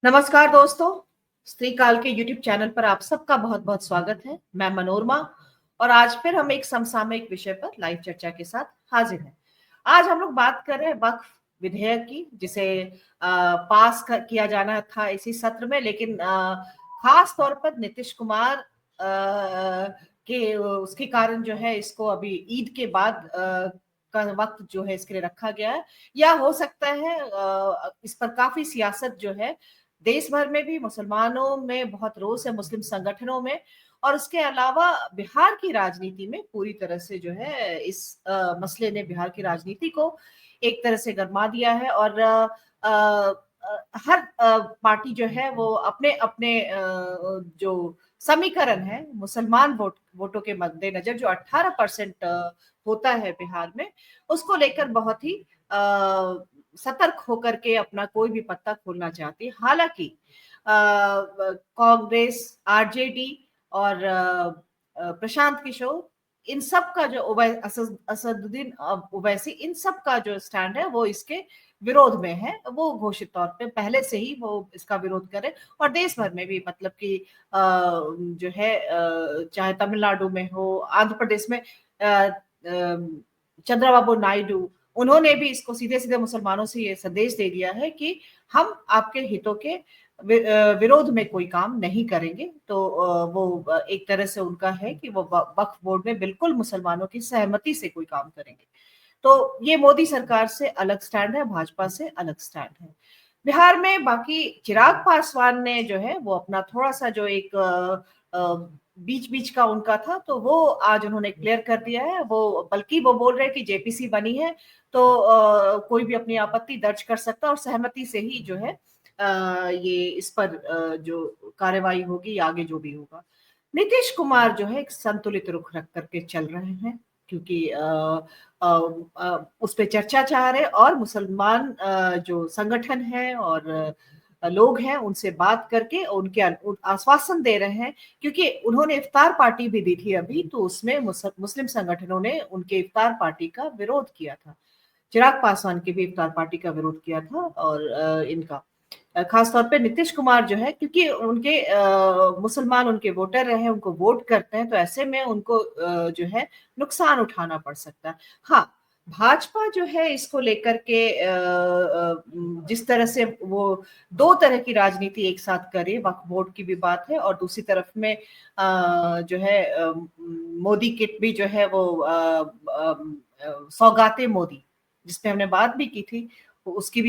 नमस्कार दोस्तों, स्त्री काल के यूट्यूब चैनल पर आप सबका बहुत-बहुत स्वागत है। मैं मनोरमा और आज फिर हम एक समसामयिक विषय पर लाइव चर्चा के साथ हाजिर हैं। आज हम लोग बात कर रहे हैं वक्फ विधेयक की, जिसे किया जाना था इसी सत्र में, लेकिन खास तौर पर नीतीश कुमार के उसके कारण जो है इसको अभी ईद के बाद का वक्त जो है इसके लिए रखा गया है। या हो सकता है इस पर काफी सियासत जो है देश भर में भी, मुसलमानों में बहुत रोष है, मुस्लिम संगठनों में, और उसके अलावा बिहार की राजनीति में पूरी तरह से जो है इस मसले ने बिहार की राजनीति को एक तरह से गरमा दिया है। और हर पार्टी जो है वो अपने अपने जो समीकरण है मुसलमान वोटों के मद्देनजर, जो 18% होता है बिहार में, उसको लेकर बहुत ही सतर्क होकर के अपना कोई भी पत्ता खोलना चाहती है। हालांकि कांग्रेस, आरजेडी और प्रशांत किशोर, इन सब का जो असदुद्दीन ओवैसी, इन सब का जो स्टैंड है वो इसके विरोध में है। वो घोषित तौर पे पहले से ही वो इसका विरोध करे, और देश भर में भी, मतलब कि जो है चाहे तमिलनाडु में हो, आंध्र प्रदेश में चंद्रबाबू नायडू, उन्होंने भी इसको सीधे सीधे मुसलमानों से ये संदेश दे दिया है कि हम आपके हितों के विरोध में कोई काम नहीं करेंगे। तो वो एक तरह से उनका है कि वो वक्फ बोर्ड में बिल्कुल मुसलमानों की सहमति से कोई काम करेंगे। तो ये मोदी सरकार से अलग स्टैंड है, भाजपा से अलग स्टैंड है। बिहार में बाकी चिराग पासवान ने जो है वो अपना थोड़ा सा जो एक बीच बीच का उनका था, तो वो आज उन्होंने क्लियर कर दिया है। वो बल्कि वो बोल रहे हैं कि जेपीसी बनी है तो कोई भी अपनी आपत्ति दर्ज कर सकता है और सहमति से ही जो है ये इस पर जो कार्यवाही होगी, आगे जो भी होगा। नीतीश कुमार जो है एक संतुलित रुख रख करके चल रहे हैं, क्योंकि उस पे चर्चा चाह रहे, और मुसलमान जो संगठन है और लोग हैं उनसे बात करके उनके आश्वासन दे रहे हैं। क्योंकि उन्होंने इफ्तार पार्टी भी दी थी अभी, तो उसमें मुस्लिम संगठनों ने उनके इफ्तार पार्टी का विरोध किया था। चिराग पासवान की भी इफ्तार पार्टी का विरोध किया था। और इनका खास तौर पे नीतीश कुमार जो है, क्योंकि उनके मुसलमान उनके वोटर रहे हैं, उनको वोट करते हैं, तो ऐसे में उनको जो है नुकसान उठाना पड़ सकता है। हाँ, भाजपा जो है इसको लेकर के जिस तरह से वो दो तरह की राजनीति एक साथ करे, वक्फ बोर्ड की भी बात है, और दूसरी तरफ में जो है मोदी किट भी जो है वो सौगाते मोदी, जिसपे हमने बात भी की थी, उसकी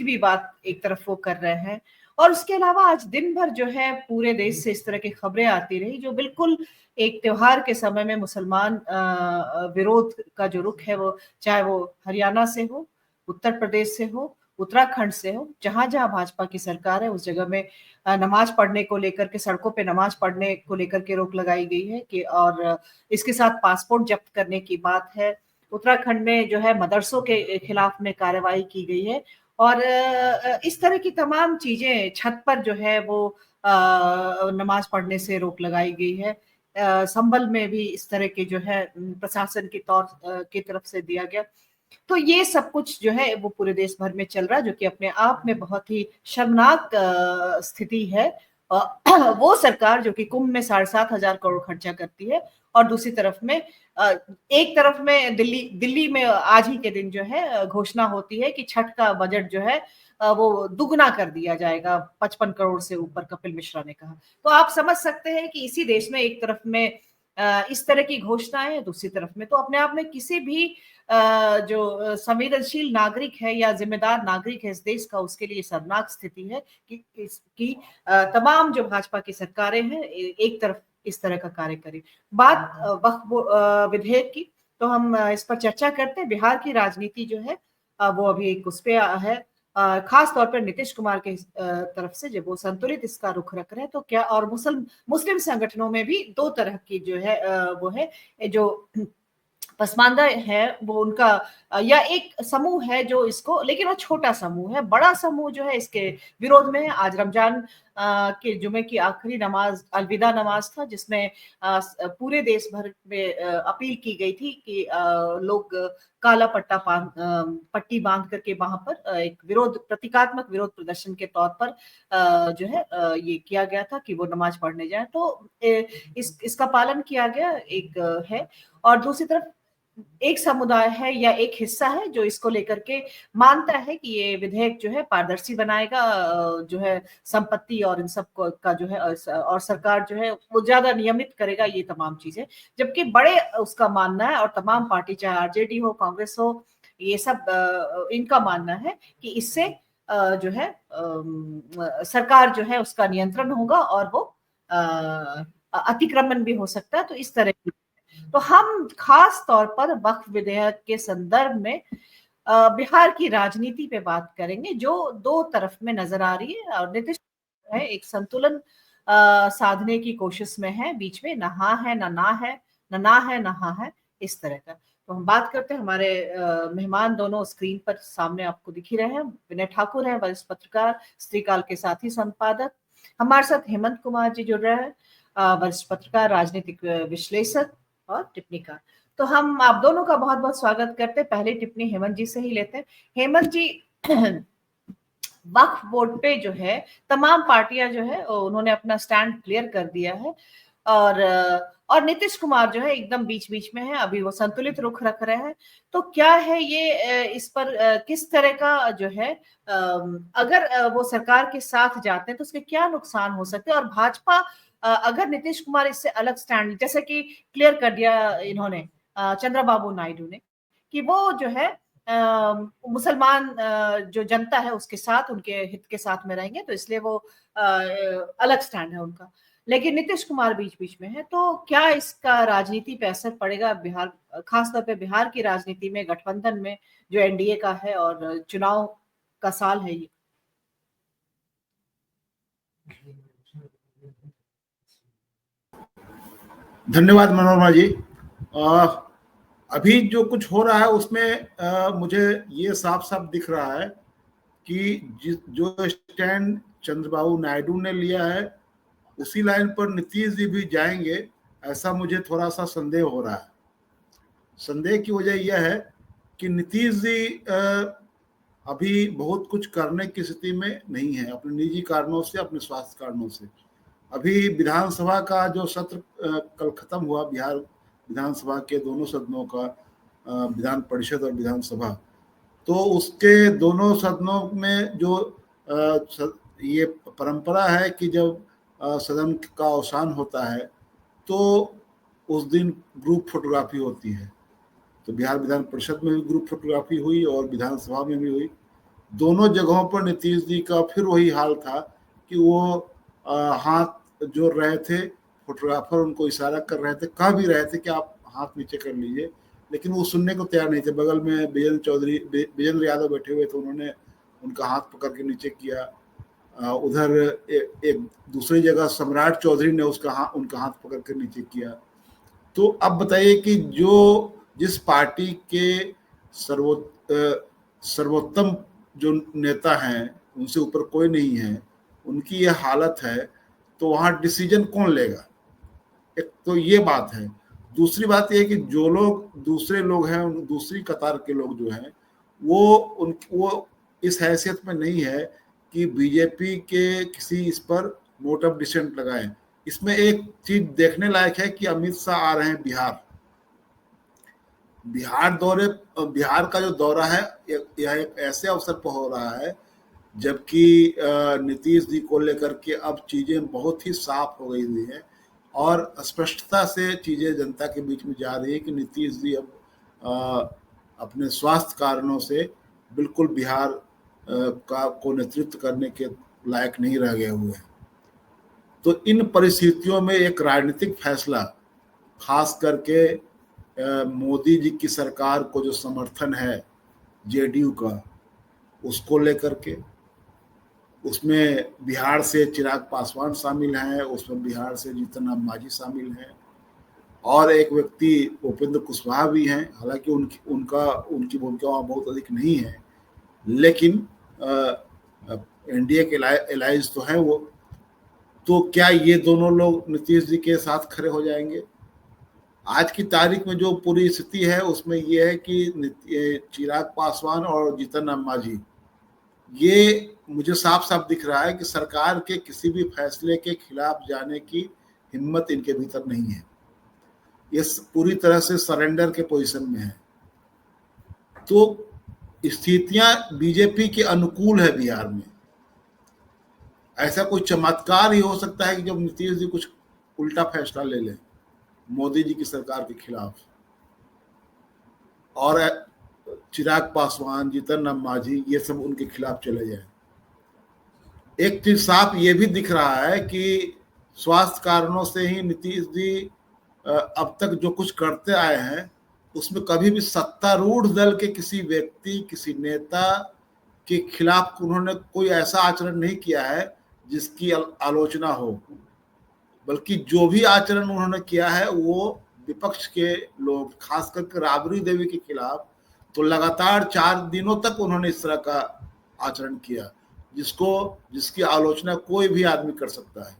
भी बात एक तरफ वो कर रहे हैं। और उसके अलावा आज दिन भर जो है पूरे देश से इस तरह की खबरें आती रही, जो बिल्कुल एक त्योहार के समय में मुसलमान विरोध का जो रुख है, वो चाहे वो हरियाणा से हो, उत्तर प्रदेश से हो, उत्तराखंड से हो, जहां जहां भाजपा की सरकार है उस जगह में नमाज पढ़ने को लेकर के, सड़कों पे नमाज पढ़ने को लेकर के रोक लगाई गई है कि, और इसके साथ पासपोर्ट जब्त करने की बात है। उत्तराखंड में जो है मदरसों के खिलाफ में कार्रवाई की गई है, और इस तरह की तमाम चीजें, छत पर जो है वो नमाज पढ़ने से रोक लगाई गई है। संभल में भी इस तरह के जो है प्रशासन की तरफ से दिया गया। तो ये सब कुछ जो है वो पूरे देश भर में चल रहा है, जो कि अपने आप में बहुत ही शर्मनाक स्थिति है। वो सरकार जो कि कुंभ में 7,500 करोड़ खर्चा करती है, और दूसरी तरफ में एक तरफ में दिल्ली में आज ही के दिन जो है घोषणा होती है कि छठ का बजट जो है वो दुगना कर दिया जाएगा, 55 करोड़ से ऊपर, कपिल मिश्रा ने कहा। तो आप समझ सकते हैं कि इसी देश में एक तरफ में इस तरह की घोषणाएं है, दूसरी तरफ में तो अपने आप में किसी भी जो संवेदनशील नागरिक है या जिम्मेदार नागरिक है इस देश का, उसके लिए शर्मनाक स्थिति है कि तमाम जो भाजपा की सरकारें हैं एक तरफ इस तरह का कार्य करें। बात वक्फ विधेयक की, तो हम इस पर चर्चा करते हैं। बिहार की राजनीति जो है वो अभी एक उस पे है, खास तौर पर नीतीश कुमार के तरफ से जब वो संतुलित इसका रुख रख रहे हैं, तो क्या, और मुस्लिम संगठनों में भी दो तरह की जो है वो है, जो पसमानदा है वो उनका, या एक समूह है जो इसको, लेकिन वो छोटा समूह है, बड़ा समूह जो है इसके विरोध में है। आज रमजान के जुमे की आखिरी नमाज अलविदा नमाज था, जिसमें पूरे देश भर में अपील की गई थी कि लोग काला पट्टी बांध करके वहां पर एक प्रतीकात्मक विरोध प्रदर्शन के तौर पर जो है ये किया गया था कि वो नमाज पढ़ने जाए। तो इसका पालन किया गया एक है। और दूसरी तरफ एक समुदाय है या एक हिस्सा है जो इसको लेकर के मानता है कि ये विधेयक जो है पारदर्शी बनाएगा, जो है संपत्ति और इन सब का जो है, और सरकार जो है वो ज्यादा नियमित करेगा ये तमाम चीजें। जबकि बड़े उसका मानना है, और तमाम पार्टी चाहे आरजेडी हो, कांग्रेस हो, ये सब इनका मानना है कि इससे जो है सरकार जो है उसका नियंत्रण होगा और वो अतिक्रमण भी हो सकता है। तो इस तरह की, तो हम खास तौर पर वक्फ विधेयक के संदर्भ में बिहार की राजनीति पे बात करेंगे, जो दो तरफ में नजर आ रही है। और नीतीश है एक संतुलन साधने की कोशिश में है, बीच में ना हाँ है ना ना है, ना है ना हाँ है, इस तरह का। तो हम बात करते हैं, हमारे मेहमान दोनों स्क्रीन पर सामने आपको दिख ही रहे हैं। विनय ठाकुर है वरिष्ठ पत्रकार, स्त्रीकाल के साथी संपादक। हमारे साथ हेमंत कुमार जी जुड़ रहे हैं, वरिष्ठ पत्रकार, राजनीतिक विश्लेषक और टिप्पणीकार। तो हम आप दोनों का बहुत बहुत स्वागत करते हैं। पहले टिप्पणी हेमंत जी से ही लेते हैं। हेमंत जी, वक्फ बोर्ड पे जो है तमाम पार्टियां जो है उन्होंने अपना स्टैंड क्लियर कर दिया है, और नीतीश कुमार जो है एकदम बीच बीच में है, अभी वो संतुलित रुख रख रहे हैं। तो क्या है ये, इस पर किस तरह का जो है, अगर वो सरकार के साथ जाते हैं तो उसके क्या नुकसान हो सकते हैं, और भाजपा अगर नीतीश कुमार इससे अलग स्टैंड, जैसे कि क्लियर कर दिया इन्होंने चंद्रबाबू नायडू ने कि वो जो है मुसलमान जो जनता है उसके साथ, उनके हित के साथ में रहेंगे, तो इसलिए वो अलग स्टैंड है उनका। लेकिन नीतीश कुमार बीच बीच में है, तो क्या इसका राजनीति पे असर पड़ेगा बिहार, खासतौर पे बिहार की राजनीति में, गठबंधन में जो एनडीए का है और चुनाव का साल है ये? धन्यवाद मनोरमा जी। अभी जो कुछ हो रहा है उसमें मुझे ये साफ साफ दिख रहा है कि जो स्टैंड चंद्रबाबू नायडू ने लिया है उसी लाइन पर नीतीश जी भी जाएंगे, ऐसा मुझे थोड़ा सा संदेह हो रहा है। संदेह की वजह यह है कि नीतीश जी अभी बहुत कुछ करने की स्थिति में नहीं है, अपने निजी कारणों से, अपने स्वास्थ्य कारणों से। अभी विधानसभा का जो सत्र कल खत्म हुआ, बिहार विधानसभा के दोनों सदनों का, विधान परिषद और विधानसभा, तो उसके दोनों सदनों में जो ये परंपरा है कि जब सदन का अवसान होता है तो उस दिन ग्रुप फोटोग्राफी होती है। तो बिहार विधान परिषद में भी ग्रुप फोटोग्राफी हुई और विधानसभा में भी हुई। दोनों जगहों पर नीतीश जी का फिर वही हाल था कि वो हाथ जोड़ रहे थे, फोटोग्राफर उनको इशारा कर रहे थे, कह भी रहे थे कि आप हाथ नीचे कर लीजिए, लेकिन वो सुनने को तैयार नहीं थे। बगल में विजेंद्र यादव बैठे हुए थे, उन्होंने उनका हाथ पकड़ के नीचे किया। उधर एक दूसरी जगह सम्राट चौधरी ने उनका हाथ पकड़ के नीचे किया। तो अब बताइए कि जिस पार्टी के सर्वोत्तम जो नेता हैं, उनसे ऊपर कोई नहीं है, उनकी ये हालत है, तो वहाँ डिसीजन कौन लेगा? एक तो ये बात है। दूसरी बात ये कि जो लोग दूसरे लोग हैं, दूसरी कतार के लोग जो हैं, वो इस हैसियत में नहीं है कि बीजेपी के किसी इस पर वोट ऑफ डिसेंट लगाएं। इसमें एक चीज देखने लायक है कि अमित शाह आ रहे हैं बिहार का जो दौरा है यह एक ऐसे अवसर पर हो रहा है जबकि नीतीश जी को लेकर के अब चीजें बहुत ही साफ हो गई हुई हैं और स्पष्टता से चीजें जनता के बीच में जा रही है कि नीतीश जी अब अपने स्वास्थ्य कारणों से बिल्कुल बिहार को नेतृत्व करने के लायक नहीं रह गए हुए हैं। तो इन परिस्थितियों में एक राजनीतिक फैसला, खास करके मोदी जी की सरकार को जो समर्थन है जेडीयू का, उसको लेकर के, उसमें बिहार से चिराग पासवान शामिल हैं, उसमें बिहार से जीतन राम मांझी शामिल हैं और एक व्यक्ति उपेंद्र कुशवाहा भी हैं। हालांकि उनकी भूमिका वहाँ बहुत अधिक नहीं है, लेकिन एनडीए के एलाइज तो हैं वो। तो क्या ये दोनों लोग नीतीश जी के साथ खड़े हो जाएंगे? आज की तारीख में जो पूरी स्थिति है उसमें ये है कि चिराग पासवान और जीतन राम मांझी, ये मुझे साफ साफ दिख रहा है कि सरकार के किसी भी फैसले के खिलाफ जाने की हिम्मत इनके भीतर नहीं है। ये पूरी तरह से सरेंडर के पोजीशन में है। तो स्थितियां बीजेपी के अनुकूल है बिहार में। ऐसा कोई चमत्कार ही हो सकता है कि जब नीतीश जी कुछ उल्टा फैसला ले लें मोदी जी की सरकार के खिलाफ और चिराग पासवान, जीतन राम मांझी ये सब उनके खिलाफ चले जाए। एक चीज साफ ये भी दिख रहा है कि स्वास्थ्य कारणों से ही नीतीश जी अब तक जो कुछ करते आए हैं उसमें कभी भी सत्तारूढ़ दल के किसी व्यक्ति, किसी नेता के खिलाफ उन्होंने कोई ऐसा आचरण नहीं किया है जिसकी आलोचना हो, बल्कि जो भी आचरण उन्होंने किया है वो विपक्ष के लोग, खास करके राबड़ी देवी के खिलाफ तो लगातार 4 दिनों तक उन्होंने इस तरह का आचरण किया जिसकी आलोचना कोई भी आदमी कर सकता है,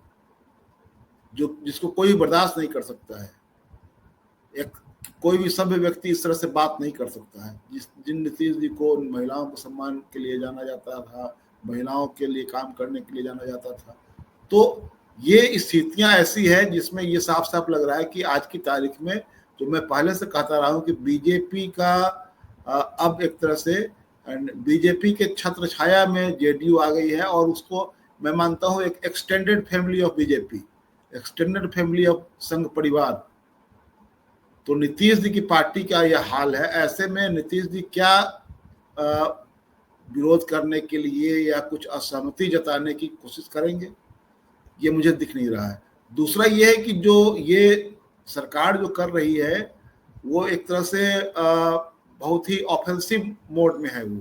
जिसको कोई बर्दाश्त नहीं कर सकता है। कोई भी सभ्य व्यक्ति इस तरह से बात नहीं कर सकता है। जिन नीतीश जी को महिलाओं को सम्मान के लिए जाना जाता था, महिलाओं के लिए काम करने के लिए जाना जाता था, तो ये स्थितियां ऐसी है जिसमें ये साफ साफ लग रहा है कि आज की तारीख में, जो मैं पहले से कहता रहा हूं कि बीजेपी का अब एक तरह से बीजेपी के छत्र छाया में जेडीयू आ गई है और उसको मैं मानता हूं एक extended family of BJP, extended family of संघ परिवार। तो नीतीश जी की पार्टी का यह हाल है। ऐसे में नीतीश जी क्या विरोध करने के लिए या कुछ असहमति जताने की कोशिश करेंगे, ये मुझे दिख नहीं रहा है। दूसरा ये है कि जो ये सरकार जो कर रही है वो एक तरह से बहुत ही ऑफेंसिव मोड में है। वो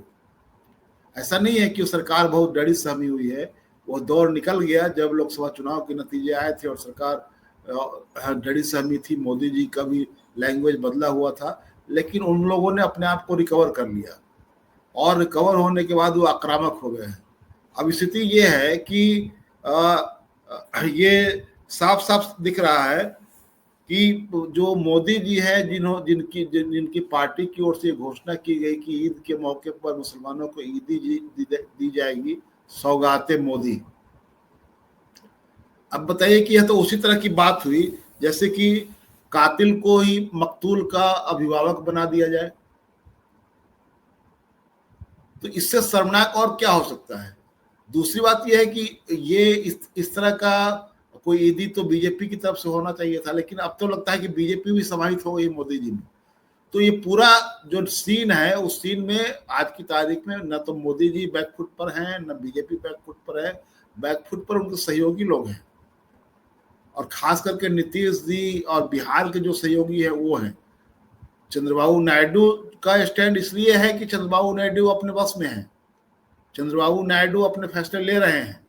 ऐसा नहीं है कि वो सरकार बहुत डरी सहमी हुई है। वो दौर निकल गया जब लोकसभा चुनाव के नतीजे आए थे और सरकार डरी सहमी थी। मोदी जी का भी लैंग्वेज बदला हुआ था, लेकिन उन लोगों ने अपने आप को रिकवर कर लिया और रिकवर होने के बाद वो आक्रामक हो गए हैं। अब स्थिति ये है कि ये साफ साफ दिख रहा है कि जो मोदी जी है जिनकी पार्टी की ओर से घोषणा की गई कि ईद के मौके पर मुसलमानों को ईदी दी जाएगी, सौगाते मोदी। अब बताइए कि यह तो उसी तरह की बात हुई जैसे कि कातिल को ही मकतूल का अभिभावक बना दिया जाए। तो इससे शर्मनाक और क्या हो सकता है। दूसरी बात यह है कि ये इस तरह का कोई ईदी तो बीजेपी की तरफ से होना चाहिए था, लेकिन अब तो लगता है कि बीजेपी भी समाहित हो गई मोदी जी में। तो ये पूरा जो सीन है उस सीन में आज की तारीख में न तो मोदी जी बैकफुट पर हैं, न बीजेपी बैकफुट पर है। बैकफुट पर उनके सहयोगी लोग हैं और खास करके नीतीश जी और बिहार के जो सहयोगी है वो हैं। चंद्रबाबू नायडू का स्टैंड इसलिए है कि चंद्रबाबू नायडू अपने बस में है, चंद्रबाबू नायडू अपने फैसले ले रहे हैं,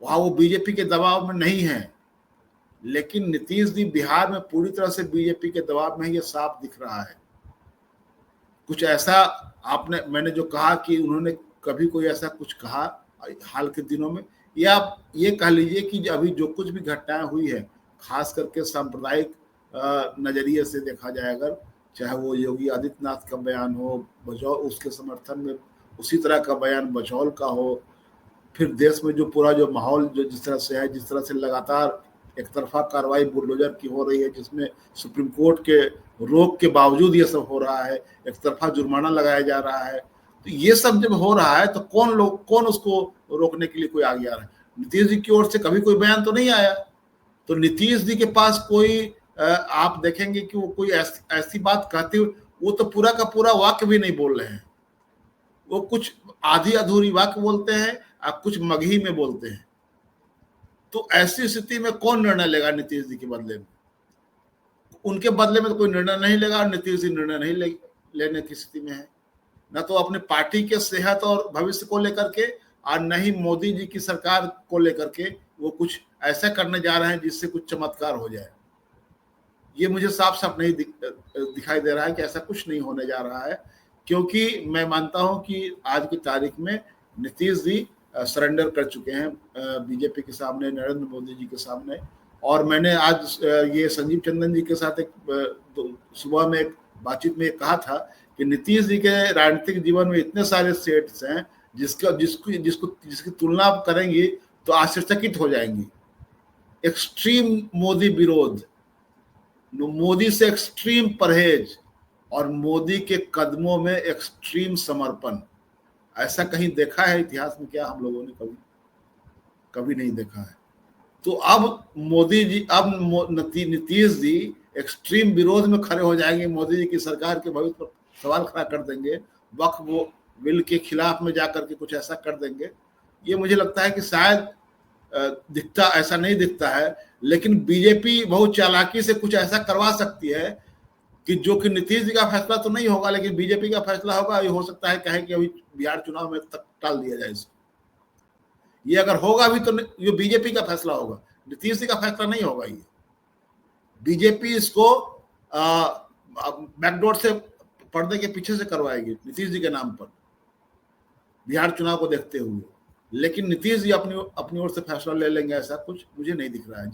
वहां वो बीजेपी के दबाव में नहीं है। लेकिन नीतीश जी बिहार में पूरी तरह से बीजेपी के दबाव में, ये साफ दिख रहा है। कुछ ऐसा मैंने जो कहा कि उन्होंने कभी कोई ऐसा कुछ कहा हाल के दिनों में, या आप ये कह लीजिए कि अभी जो कुछ भी घटनाएं हुई है, खास करके सांप्रदायिक नजरिए से देखा जाए अगर, चाहे वो योगी आदित्यनाथ का बयान हो बजौल, उसके समर्थन में उसी तरह का बयान बचौल का हो, फिर देश में जो पूरा जो माहौल जो जिस तरह से है, जिस तरह से लगातार एक तरफा कार्रवाई बुलडोजर की हो रही है, जिसमें सुप्रीम कोर्ट के रोक के बावजूद ये सब हो रहा है, एक तरफा जुर्माना लगाया जा रहा है। तो ये सब जब हो रहा है तो कौन उसको रोकने के लिए कोई आगे आ रहा है? नीतीश जी की ओर से कभी कोई बयान तो नहीं आया। तो नीतीश जी के पास कोई आप देखेंगे कि वो कोई ऐसी बात कहते हुए, वो तो पूरा का पूरा वाक्य भी नहीं बोल रहे हैं। वो कुछ आधी अधूरी वाक्य बोलते हैं, आप कुछ मगही में बोलते हैं। तो ऐसी स्थिति में कौन निर्णय लेगा नीतीश जी के बदले में? उनके बदले में तो कोई निर्णय नहीं लेगा और नीतीश जी निर्णय नहीं लेने की स्थिति में है, न तो अपने पार्टी के सेहत और भविष्य को लेकर के और न ही मोदी जी की सरकार को लेकर के वो कुछ ऐसा करने जा रहे हैं जिससे कुछ चमत्कार हो जाए। ये मुझे साफ साफ नहीं दिखाई दे रहा है कि ऐसा कुछ नहीं होने जा रहा है, क्योंकि मैं मानता हूं कि आज की तारीख में नीतीश जी सरेंडर कर चुके हैं बीजेपी के सामने, नरेंद्र मोदी जी के सामने। और मैंने आज ये संजीव टंडन जी के साथ एक सुबह में एक बातचीत में कहा था कि नीतीश जी के राजनीतिक जीवन में इतने सारे सेट्स हैं जिसकी तुलना आप करेंगी तो आश्चर्यचकित हो जाएंगी। एक्सट्रीम मोदी विरोध, मोदी से एक्सट्रीम परहेज और मोदी के कदमों में एक्सट्रीम समर्पण। ऐसा कहीं देखा है इतिहास में क्या? हम लोगों ने कभी नहीं देखा है। तो अब मोदी जी, अब नीतीश जी एक्सट्रीम विरोध में खड़े हो जाएंगे, मोदी जी की सरकार के भविष्य पर सवाल खड़ा कर देंगे, वक्फ वो बिल के खिलाफ में जाकर के कुछ ऐसा कर देंगे। ये मुझे लगता है कि शायद दिखता ऐसा नहीं दिखता है, लेकिन बीजेपी बहुत चालाकी से कुछ ऐसा करवा सकती है कि जो कि नीतीश जी का फैसला तो नहीं होगा, लेकिन बीजेपी का फैसला होगा। ये हो सकता है कहे कि अभी बिहार चुनाव में तक टाल दिया जाए इसको। ये अगर होगा भी तो ये बीजेपी का फैसला होगा, नीतीश जी का फैसला नहीं होगा। ये बीजेपी इसको बैकडोर से, पर्दे के पीछे से करवाएगी नीतीश जी के नाम पर बिहार चुनाव को देखते हुए। लेकिन नीतीश जी अपनी ओर से फैसला ले लेंगे, ऐसा कुछ मुझे नहीं दिख रहा है।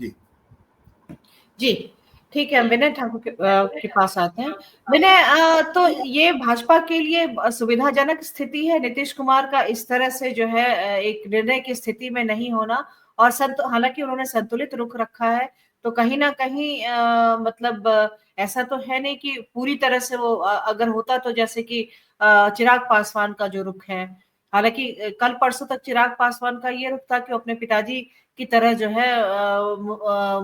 जी ठीक है, विनय ठाकुर के पास आते हैं। विनय, तो ये भाजपा के लिए सुविधाजनक स्थिति है नीतीश कुमार का इस तरह से जो है एक निर्णय की स्थिति में नहीं होना, और हालांकि उन्होंने संतुलित रुख रखा है, तो कहीं ना कहीं मतलब ऐसा तो है नहीं कि पूरी तरह से वो अगर होता तो जैसे कि चिराग पासवान का जो रुख है, हालांकि कल परसों तक चिराग पासवान का ये रुख था कि अपने पिताजी की तरह जो है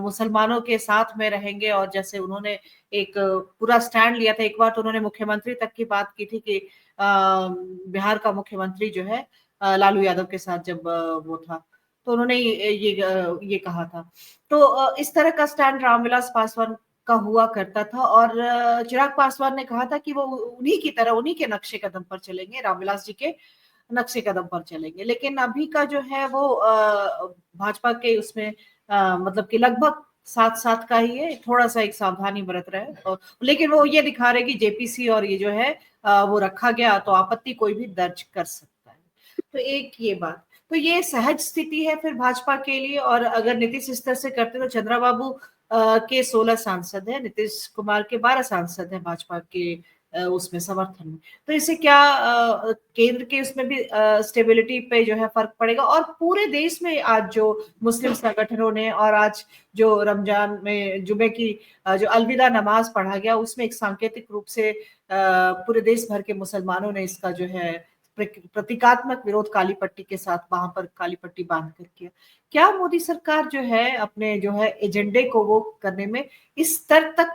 मुसलमानों के साथ में रहेंगे, और जैसे उन्होंने एक पूरा स्टैंड लिया था। एक बार तो उन्होंने मुख्यमंत्री तक की बात की थी कि बिहार का मुख्यमंत्री जो है लालू यादव के साथ जब वो था, तो उन्होंने ये कहा था। तो इस तरह का स्टैंड रामविलास पासवान का हुआ करता था, और चिराग पासवान ने कहा था कि वो उन्हीं की तरह, उन्हीं के नक्शे कदम पर चलेंगे, रामविलास जी के नक्शे कदम पर चलेंगे। लेकिन अभी का जो है वो भाजपा के उसमें मतलब कि लगभग साथ साथ का ही है, थोड़ा सा एक सावधानी बरत रहे हैं, और लेकिन वो ये दिखा रहे कि जेपीसी और ये जो है वो रखा गया तो आपत्ति कोई भी दर्ज कर सकता है। तो एक ये बात, तो ये सहज स्थिति है फिर भाजपा के लिए। और अगर नीतीश इस तरह से करते तो चंद्रबाबू के 16 सांसद है, नीतीश कुमार के 12 सांसद है भाजपा के उसमें समर्थन में। तो इससे क्या केंद्र के उसमें भी स्टेबिलिटी पे जो है फर्क पड़ेगा। और पूरे देश में आज जो मुस्लिम संगठनों ने, और आज जो रमजान में जुमे की जो अलविदा नमाज पढ़ा गया, उसमें एक सांकेतिक रूप से पूरे देश भर के मुसलमानों ने इसका जो है प्रतीकात्मक विरोध काली पट्टी के साथ वहां पर काली पट्टी बांध कर किया। क्या मोदी सरकार जो है अपने जो है एजेंडे को वो करने में इस स्तर तक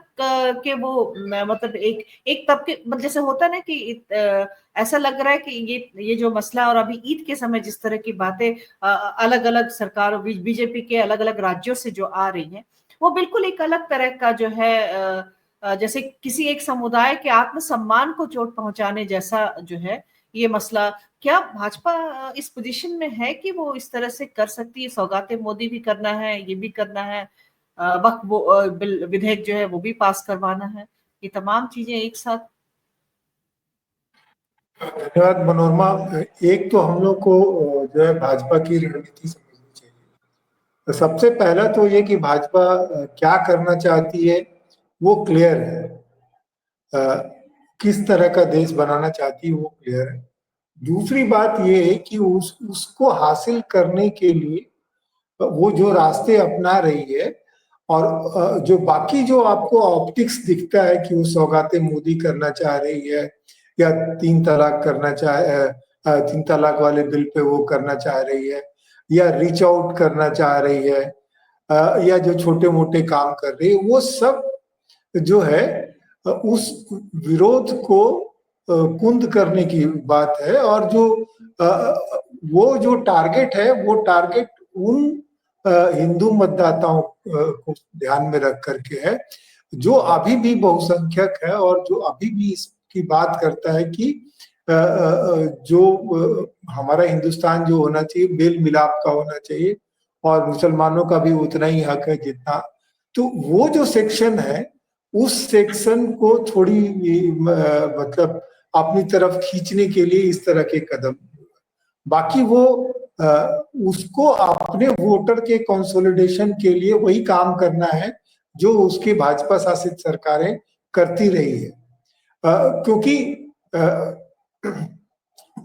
के वो मतलब एक तबके, मतलब जैसे होता ना कि ऐसा लग रहा है कि ये जो मसला, और अभी ईद के समय जिस तरह की बातें अलग अलग सरकारों, बीजेपी के अलग अलग राज्यों से जो आ रही हैं, वो बिल्कुल एक अलग तरह का जो है जैसे किसी एक समुदाय के आत्मसम्मान को चोट पहुंचाने जैसा जो है ये मसला। क्या भाजपा इस पोजीशन में है कि वो इस तरह से कर सकती है? सौगाते मोदी भी करना है, ये भी करना है, वक्त वो विधेयक जो है वो भी पास करवाना है, ये तमाम चीजें एक साथ। धन्यवाद मनोरमा। एक तो हम लोग को जो है भाजपा की रणनीति समझनी चाहिए। तो सबसे पहला तो ये कि भाजपा क्या करना चाहती है वो क्लियर है, किस तरह का देश बनाना चाहती है वो क्लियर है। दूसरी बात ये है कि उसको हासिल करने के लिए वो जो रास्ते अपना रही है, और जो बाकी जो आपको ऑप्टिक्स दिखता है कि वो सौगाते मोदी करना चाह रही है, या 3 तलाक करना 3 तलाक वाले बिल पे वो करना चाह रही है, या रीच आउट करना चाह रही है, या जो छोटे मोटे काम कर रही है, वो सब जो है उस विरोध को कुंद करने की बात है। और जो वो जो टारगेट है, वो टारगेट उन हिंदू मतदाताओं को ध्यान में रख करके है जो अभी भी बहुसंख्यक है, और जो अभी भी इसकी बात करता है कि जो हमारा हिंदुस्तान जो होना चाहिए मेल मिलाप का होना चाहिए, और मुसलमानों का भी उतना ही हक है जितना। तो वो जो सेक्शन है, उस सेक्शन को थोड़ी मतलब अपनी तरफ खींचने के लिए इस तरह के कदम। बाकी वो उसको अपने वोटर के कंसोलिडेशन के लिए वही काम करना है जो उसकी भाजपा शासित सरकारें करती रही है। क्योंकि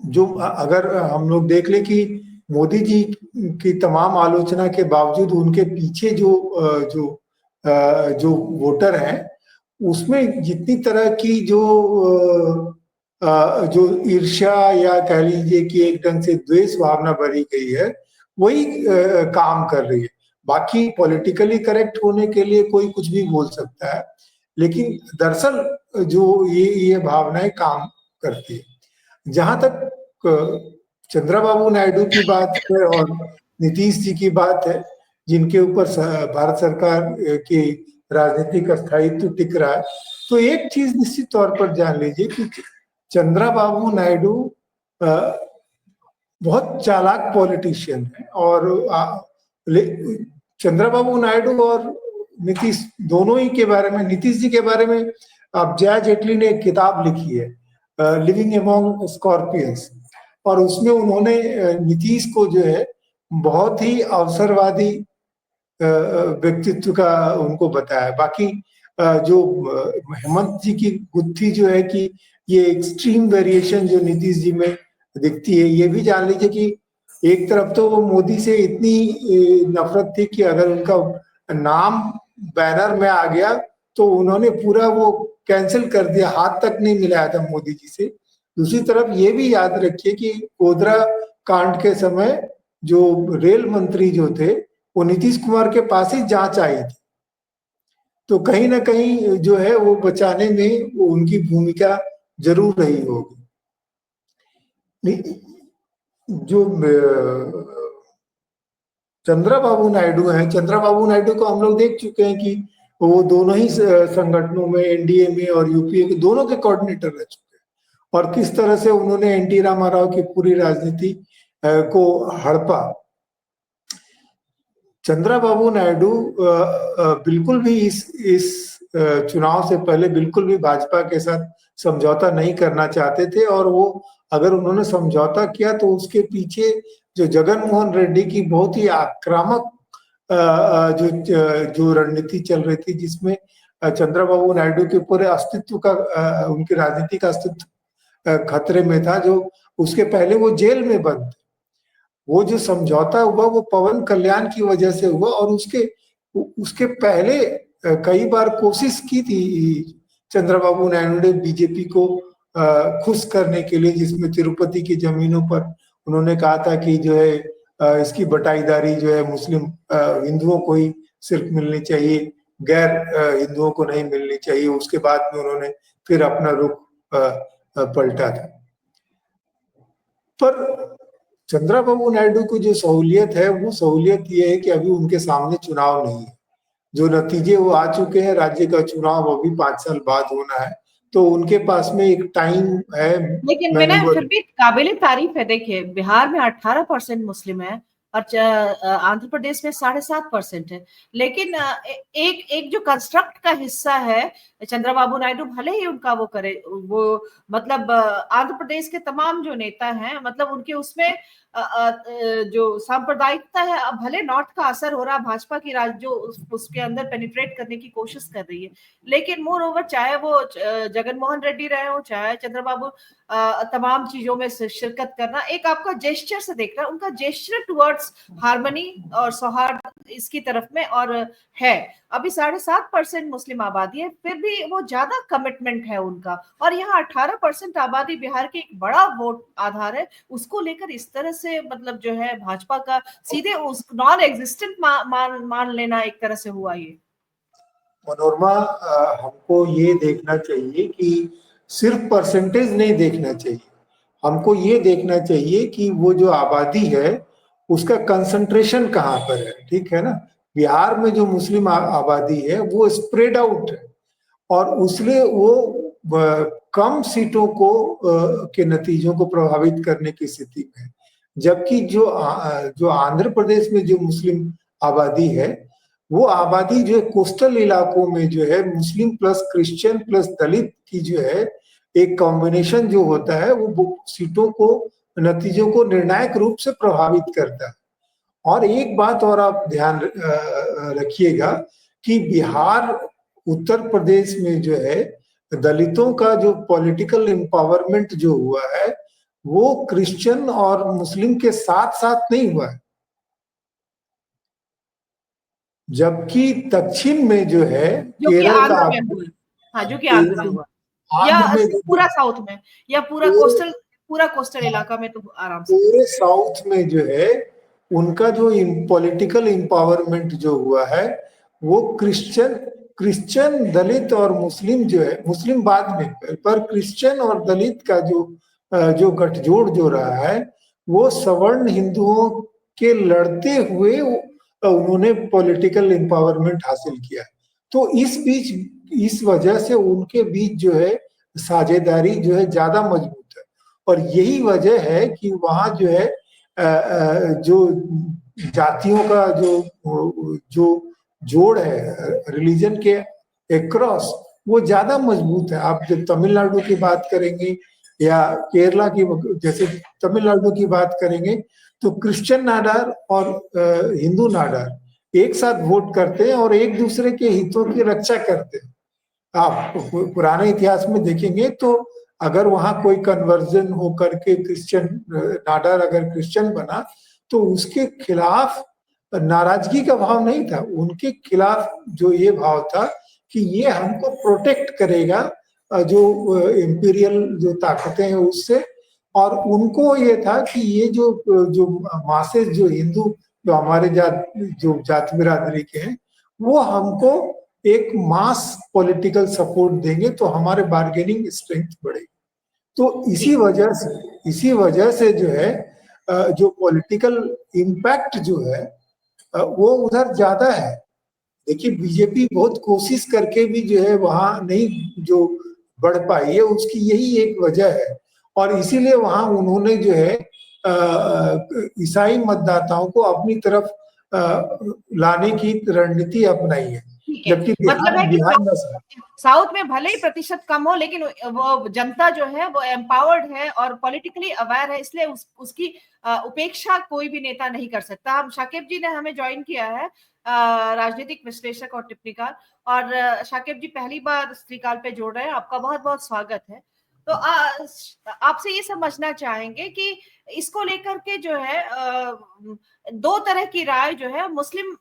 जो अगर हम लोग देख ले कि मोदी जी की तमाम आलोचना के बावजूद उनके पीछे जो वोटर हैं, उसमें जितनी तरह की जो ईर्ष्या या कह लीजिए कि एक ढंग से द्वेष भावना भरी गई है, वही काम कर रही है। बाकी पॉलिटिकली करेक्ट होने के लिए कोई कुछ भी बोल सकता है, लेकिन दरअसल जो ये भावनाएं काम करती है। जहां तक चंद्रबाबू नायडू की बात है और नीतीश जी की बात है, जिनके ऊपर भारत सरकार की राजनीतिक स्थायित्व टिक रहा है, तो एक चीज निश्चित तौर पर जान लीजिए कि चंद्रबाबू नायडू बहुत चालाक पॉलिटिशियन है। और चंद्रबाबू नायडू और नीतीश दोनों ही के बारे में, नीतीश जी के बारे में अब जया जेटली ने एक किताब लिखी है, लिविंग अमॉन्ग स्कॉर्पियंस, और उसमें उन्होंने नीतीश को जो है बहुत ही अवसरवादी व्यक्तित्व का उनको बताया। बाकी जो हेमंत जी की गुत्थी जो है कि ये एक्सट्रीम वेरिएशन जो नीतीश जी में दिखती है, ये भी जान लीजिए कि एक तरफ तो वो मोदी से इतनी नफरत थी कि अगर उनका नाम बैनर में आ गया तो उन्होंने पूरा वो कैंसिल कर दिया, हाथ तक नहीं मिलाया था मोदी जी से। दूसरी तरफ ये भी याद रखिए कि गोधरा कांड के समय जो रेल मंत्री जो थे वो नीतीश कुमार के पास ही जांच आई थी, तो कहीं ना कहीं जो है वो बचाने में वो उनकी भूमिका जरूर रही होगी। जो चंद्रबाबू नायडू हैं, चंद्रबाबू नायडू को हम लोग देख चुके हैं कि वो दोनों ही संगठनों में, एनडीए में और यूपीए के दोनों के कोऑर्डिनेटर रह चुके हैं, और किस तरह से उन्होंने एनटी रामाराव की पूरी राजनीति को हड़पा। चंद्रबाबू नायडू बिल्कुल भी इस चुनाव से पहले बिल्कुल भी भाजपा के साथ समझौता नहीं करना चाहते थे, और वो अगर उन्होंने समझौता किया तो उसके पीछे जो जगन मोहन रेड्डी की बहुत ही आक्रामक जो रणनीति चल रही थी, जिसमें चंद्रबाबू नायडू के पूरे अस्तित्व का, उनकी राजनीति का अस्तित्व खतरे में था। जो उसके पहले वो जेल में बंद थे, वो जो समझौता हुआ वो पवन कल्याण की वजह से हुआ, और उसके पहले कई बार कोशिश की थी चंद्रबाबू नायडू ने बीजेपी को खुश करने के लिए, जिसमें तिरुपति की जमीनों पर उन्होंने कहा था कि जो है इसकी बटाईदारी जो है मुस्लिम हिंदुओं को ही सिर्फ मिलनी चाहिए, गैर हिंदुओं को नहीं मिलनी चाहिए। उसके बाद में उन्होंने फिर अपना रुख पलटा था। पर चंद्रबाबू नायडू को जो सहूलियत है वो सहूलियत ये है कि अभी उनके सामने चुनाव नहीं है, जो नतीजे वो आ चुके हैं, राज्य का चुनाव अभी 5 साल बाद होना है, तो उनके पास में एक टाइम है। लेकिन फिर भी काबिले तारीफ है, देखिए बिहार में 18% मुस्लिम है और आंध्र प्रदेश में 7.5% है, लेकिन एक जो कंस्ट्रक्ट का हिस्सा है चंद्रबाबू नायडू, भले ही उनका वो करे, वो मतलब आंध्र प्रदेश के तमाम जो नेता हैं, मतलब उनके उसमें जो सांप्रदायिकता है, अब भले नॉर्थ का असर हो रहा, भाजपा की राज जो उसके अंदर पेनिट्रेट करने की कोशिश कर रही है, लेकिन मोर ओवर चाहे वो जगन मोहन रेड्डी रहे हो, चाहे चंद्रबाबू, तमाम चीजों में शिरकत करना एक आपका जेस्चर से देख रहा है, उनका जेस्चर टुवर्ड्स हार्मनी और सौहार्द इसकी तरफ में और है। अभी 7.5% मुस्लिम आबादी है, फिर भी वो ज्यादा कमिटमेंट है उनका, और यहाँ 18% आबादी बिहार के एक बड़ा वोट आधार है, उसको लेकर इस तरह से मतलब जो है भाजपा का सीधे उस नॉन एग्जिस्टेंट मान लेना एक तरह से हुआ। ये मनोरमा, हमको ये देखना चाहिए कि सिर्फ परसेंटेज नहीं देखना चाहिए, हमको ये देखना चाहिए कि वो जो आबादी है उसका कंसंट्रेशन कहाँ पर है, ठीक है ना। बिहार में जो मुस्लिम आबादी है वो स्प्रेड आउट है, और उसलिए वो कम सीटों को के नतीजों को प्रभावित करने की स्थिति में है। जबकि जो आंध्र प्रदेश में जो मुस्लिम आबादी है, वो आबादी जो है कोस्टल इलाकों में जो है मुस्लिम प्लस क्रिश्चियन प्लस दलित की जो है एक कॉम्बिनेशन जो होता है, वो सीटों को नतीजों को निर्णायक रूप से प्रभावित करता है। और एक बात और आप ध्यान रखिएगा कि बिहार, उत्तर प्रदेश में जो है दलितों का जो पॉलिटिकल एम्पावरमेंट जो हुआ है वो क्रिश्चियन और मुस्लिम के साथ साथ नहीं हुआ है, जबकि दक्षिण में जो है केरल का, हाँ, जो कि आंध्र में हुआ, या पूरा साउथ में, या पूरा कोस्टल इलाका में तो आराम से पूरे साउथ में जो है उनका जो पॉलिटिकल एम्पावरमेंट जो हुआ है वो क्रिश्चियन दलित और मुस्लिम जो है, मुस्लिम बाद में, पर क्रिश्चियन और दलित का जो गठजोड़ जो रहा है वो सवर्ण हिंदुओं के लड़ते हुए उन्होंने पॉलिटिकल एम्पावरमेंट हासिल किया। तो इस वजह से उनके बीच जो है साझेदारी जो है ज्यादा मजबूत है, और यही वजह है कि वहां जो है जो जातियों का जो जोड़ है रिलीजन के एक्रॉस वो ज्यादा मजबूत है। आप जब तमिलनाडु की बात करेंगे या केरला की, जैसे तमिलनाडु की बात करेंगे तो क्रिश्चियन नाडार और हिंदू नाडार एक साथ वोट करते हैं और एक दूसरे के हितों की रक्षा करते हैं। आप पुराने इतिहास में देखेंगे तो अगर वहां कोई कन्वर्जन होकर के क्रिश्चियन नाडार अगर क्रिश्चियन बना तो उसके खिलाफ नाराजगी का भाव नहीं था, उनके खिलाफ जो ये भाव था कि ये हमको प्रोटेक्ट करेगा जो इंपीरियल जो ताकतें हैं उससे, और उनको ये था कि ये जो मासेस जो हिंदू जो हमारे जाति बिरादरी के हैं वो हमको एक मास पॉलिटिकल सपोर्ट देंगे तो हमारे बार्गेनिंग स्ट्रेंथ बढ़ेगी। तो इसी वजह से जो है जो पॉलिटिकल इम्पैक्ट जो है वो उधर ज्यादा है। देखिए बीजेपी बहुत कोशिश करके भी जो है वहां नहीं जो बढ़ पाई है, उसकी यही एक वजह है, और इसीलिए वहां उन्होंने जो है ईसाई मतदाताओं को अपनी तरफ लाने की रणनीति अपनाई है। जबकि मतलब है कि साउथ में भले ही प्रतिशत कम हो लेकिन वो जनता जो है वो एम्पावर्ड है और पॉलिटिकली अवेयर है, इसलिए उसकी उपेक्षा कोई भी नेता नहीं कर सकता। हम शाकिब जी ने हमें ज्वाइन किया है, राजनीतिक विश्लेषक और टिप्पणीकार, और शाकिब जी पहली बार स्त्रीकाल पे जोड़ रहे हैं, आपका बहुत बहुत स्वागत है। तो आपसे ये समझना चाहेंगे कि इसको लेकर के जो है दो तरह की राय जो है मुस्लिम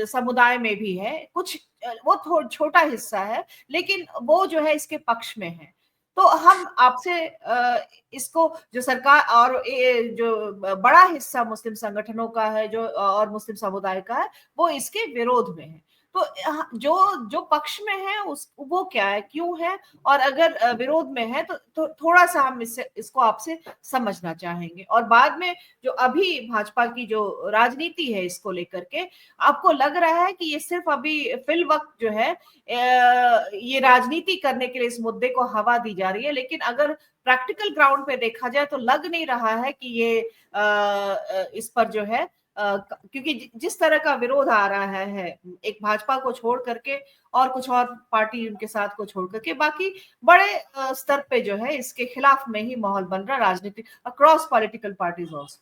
समुदाय में भी है, कुछ वो छोटा हिस्सा है लेकिन वो जो है इसके पक्ष में है। तो हम आपसे इसको जो सरकार और जो बड़ा हिस्सा मुस्लिम संगठनों का है जो और मुस्लिम समुदाय का है वो इसके विरोध में है, तो जो पक्ष में है वो क्या है, क्यों है, और अगर विरोध में है तो थोड़ा सा हम इसको आपसे समझना चाहेंगे। और बाद में जो अभी भाजपा की जो राजनीति है इसको लेकर के आपको लग रहा है कि ये सिर्फ अभी फिल वक्त जो है ये राजनीति करने के लिए इस मुद्दे को हवा दी जा रही है, लेकिन अगर प्रैक्टिकल ग्राउंड पे देखा जाए तो लग नहीं रहा है कि ये इस पर जो है क्योंकि जिस तरह का विरोध आ रहा है एक भाजपा को छोड़ करके और कुछ और पार्टी उनके साथ को छोड़ करके बाकी बड़े स्तर पे जो है इसके खिलाफ में ही माहौल बन रहा राजनीतिक अक्रॉस पॉलिटिकल पार्टीज ऑल्सो।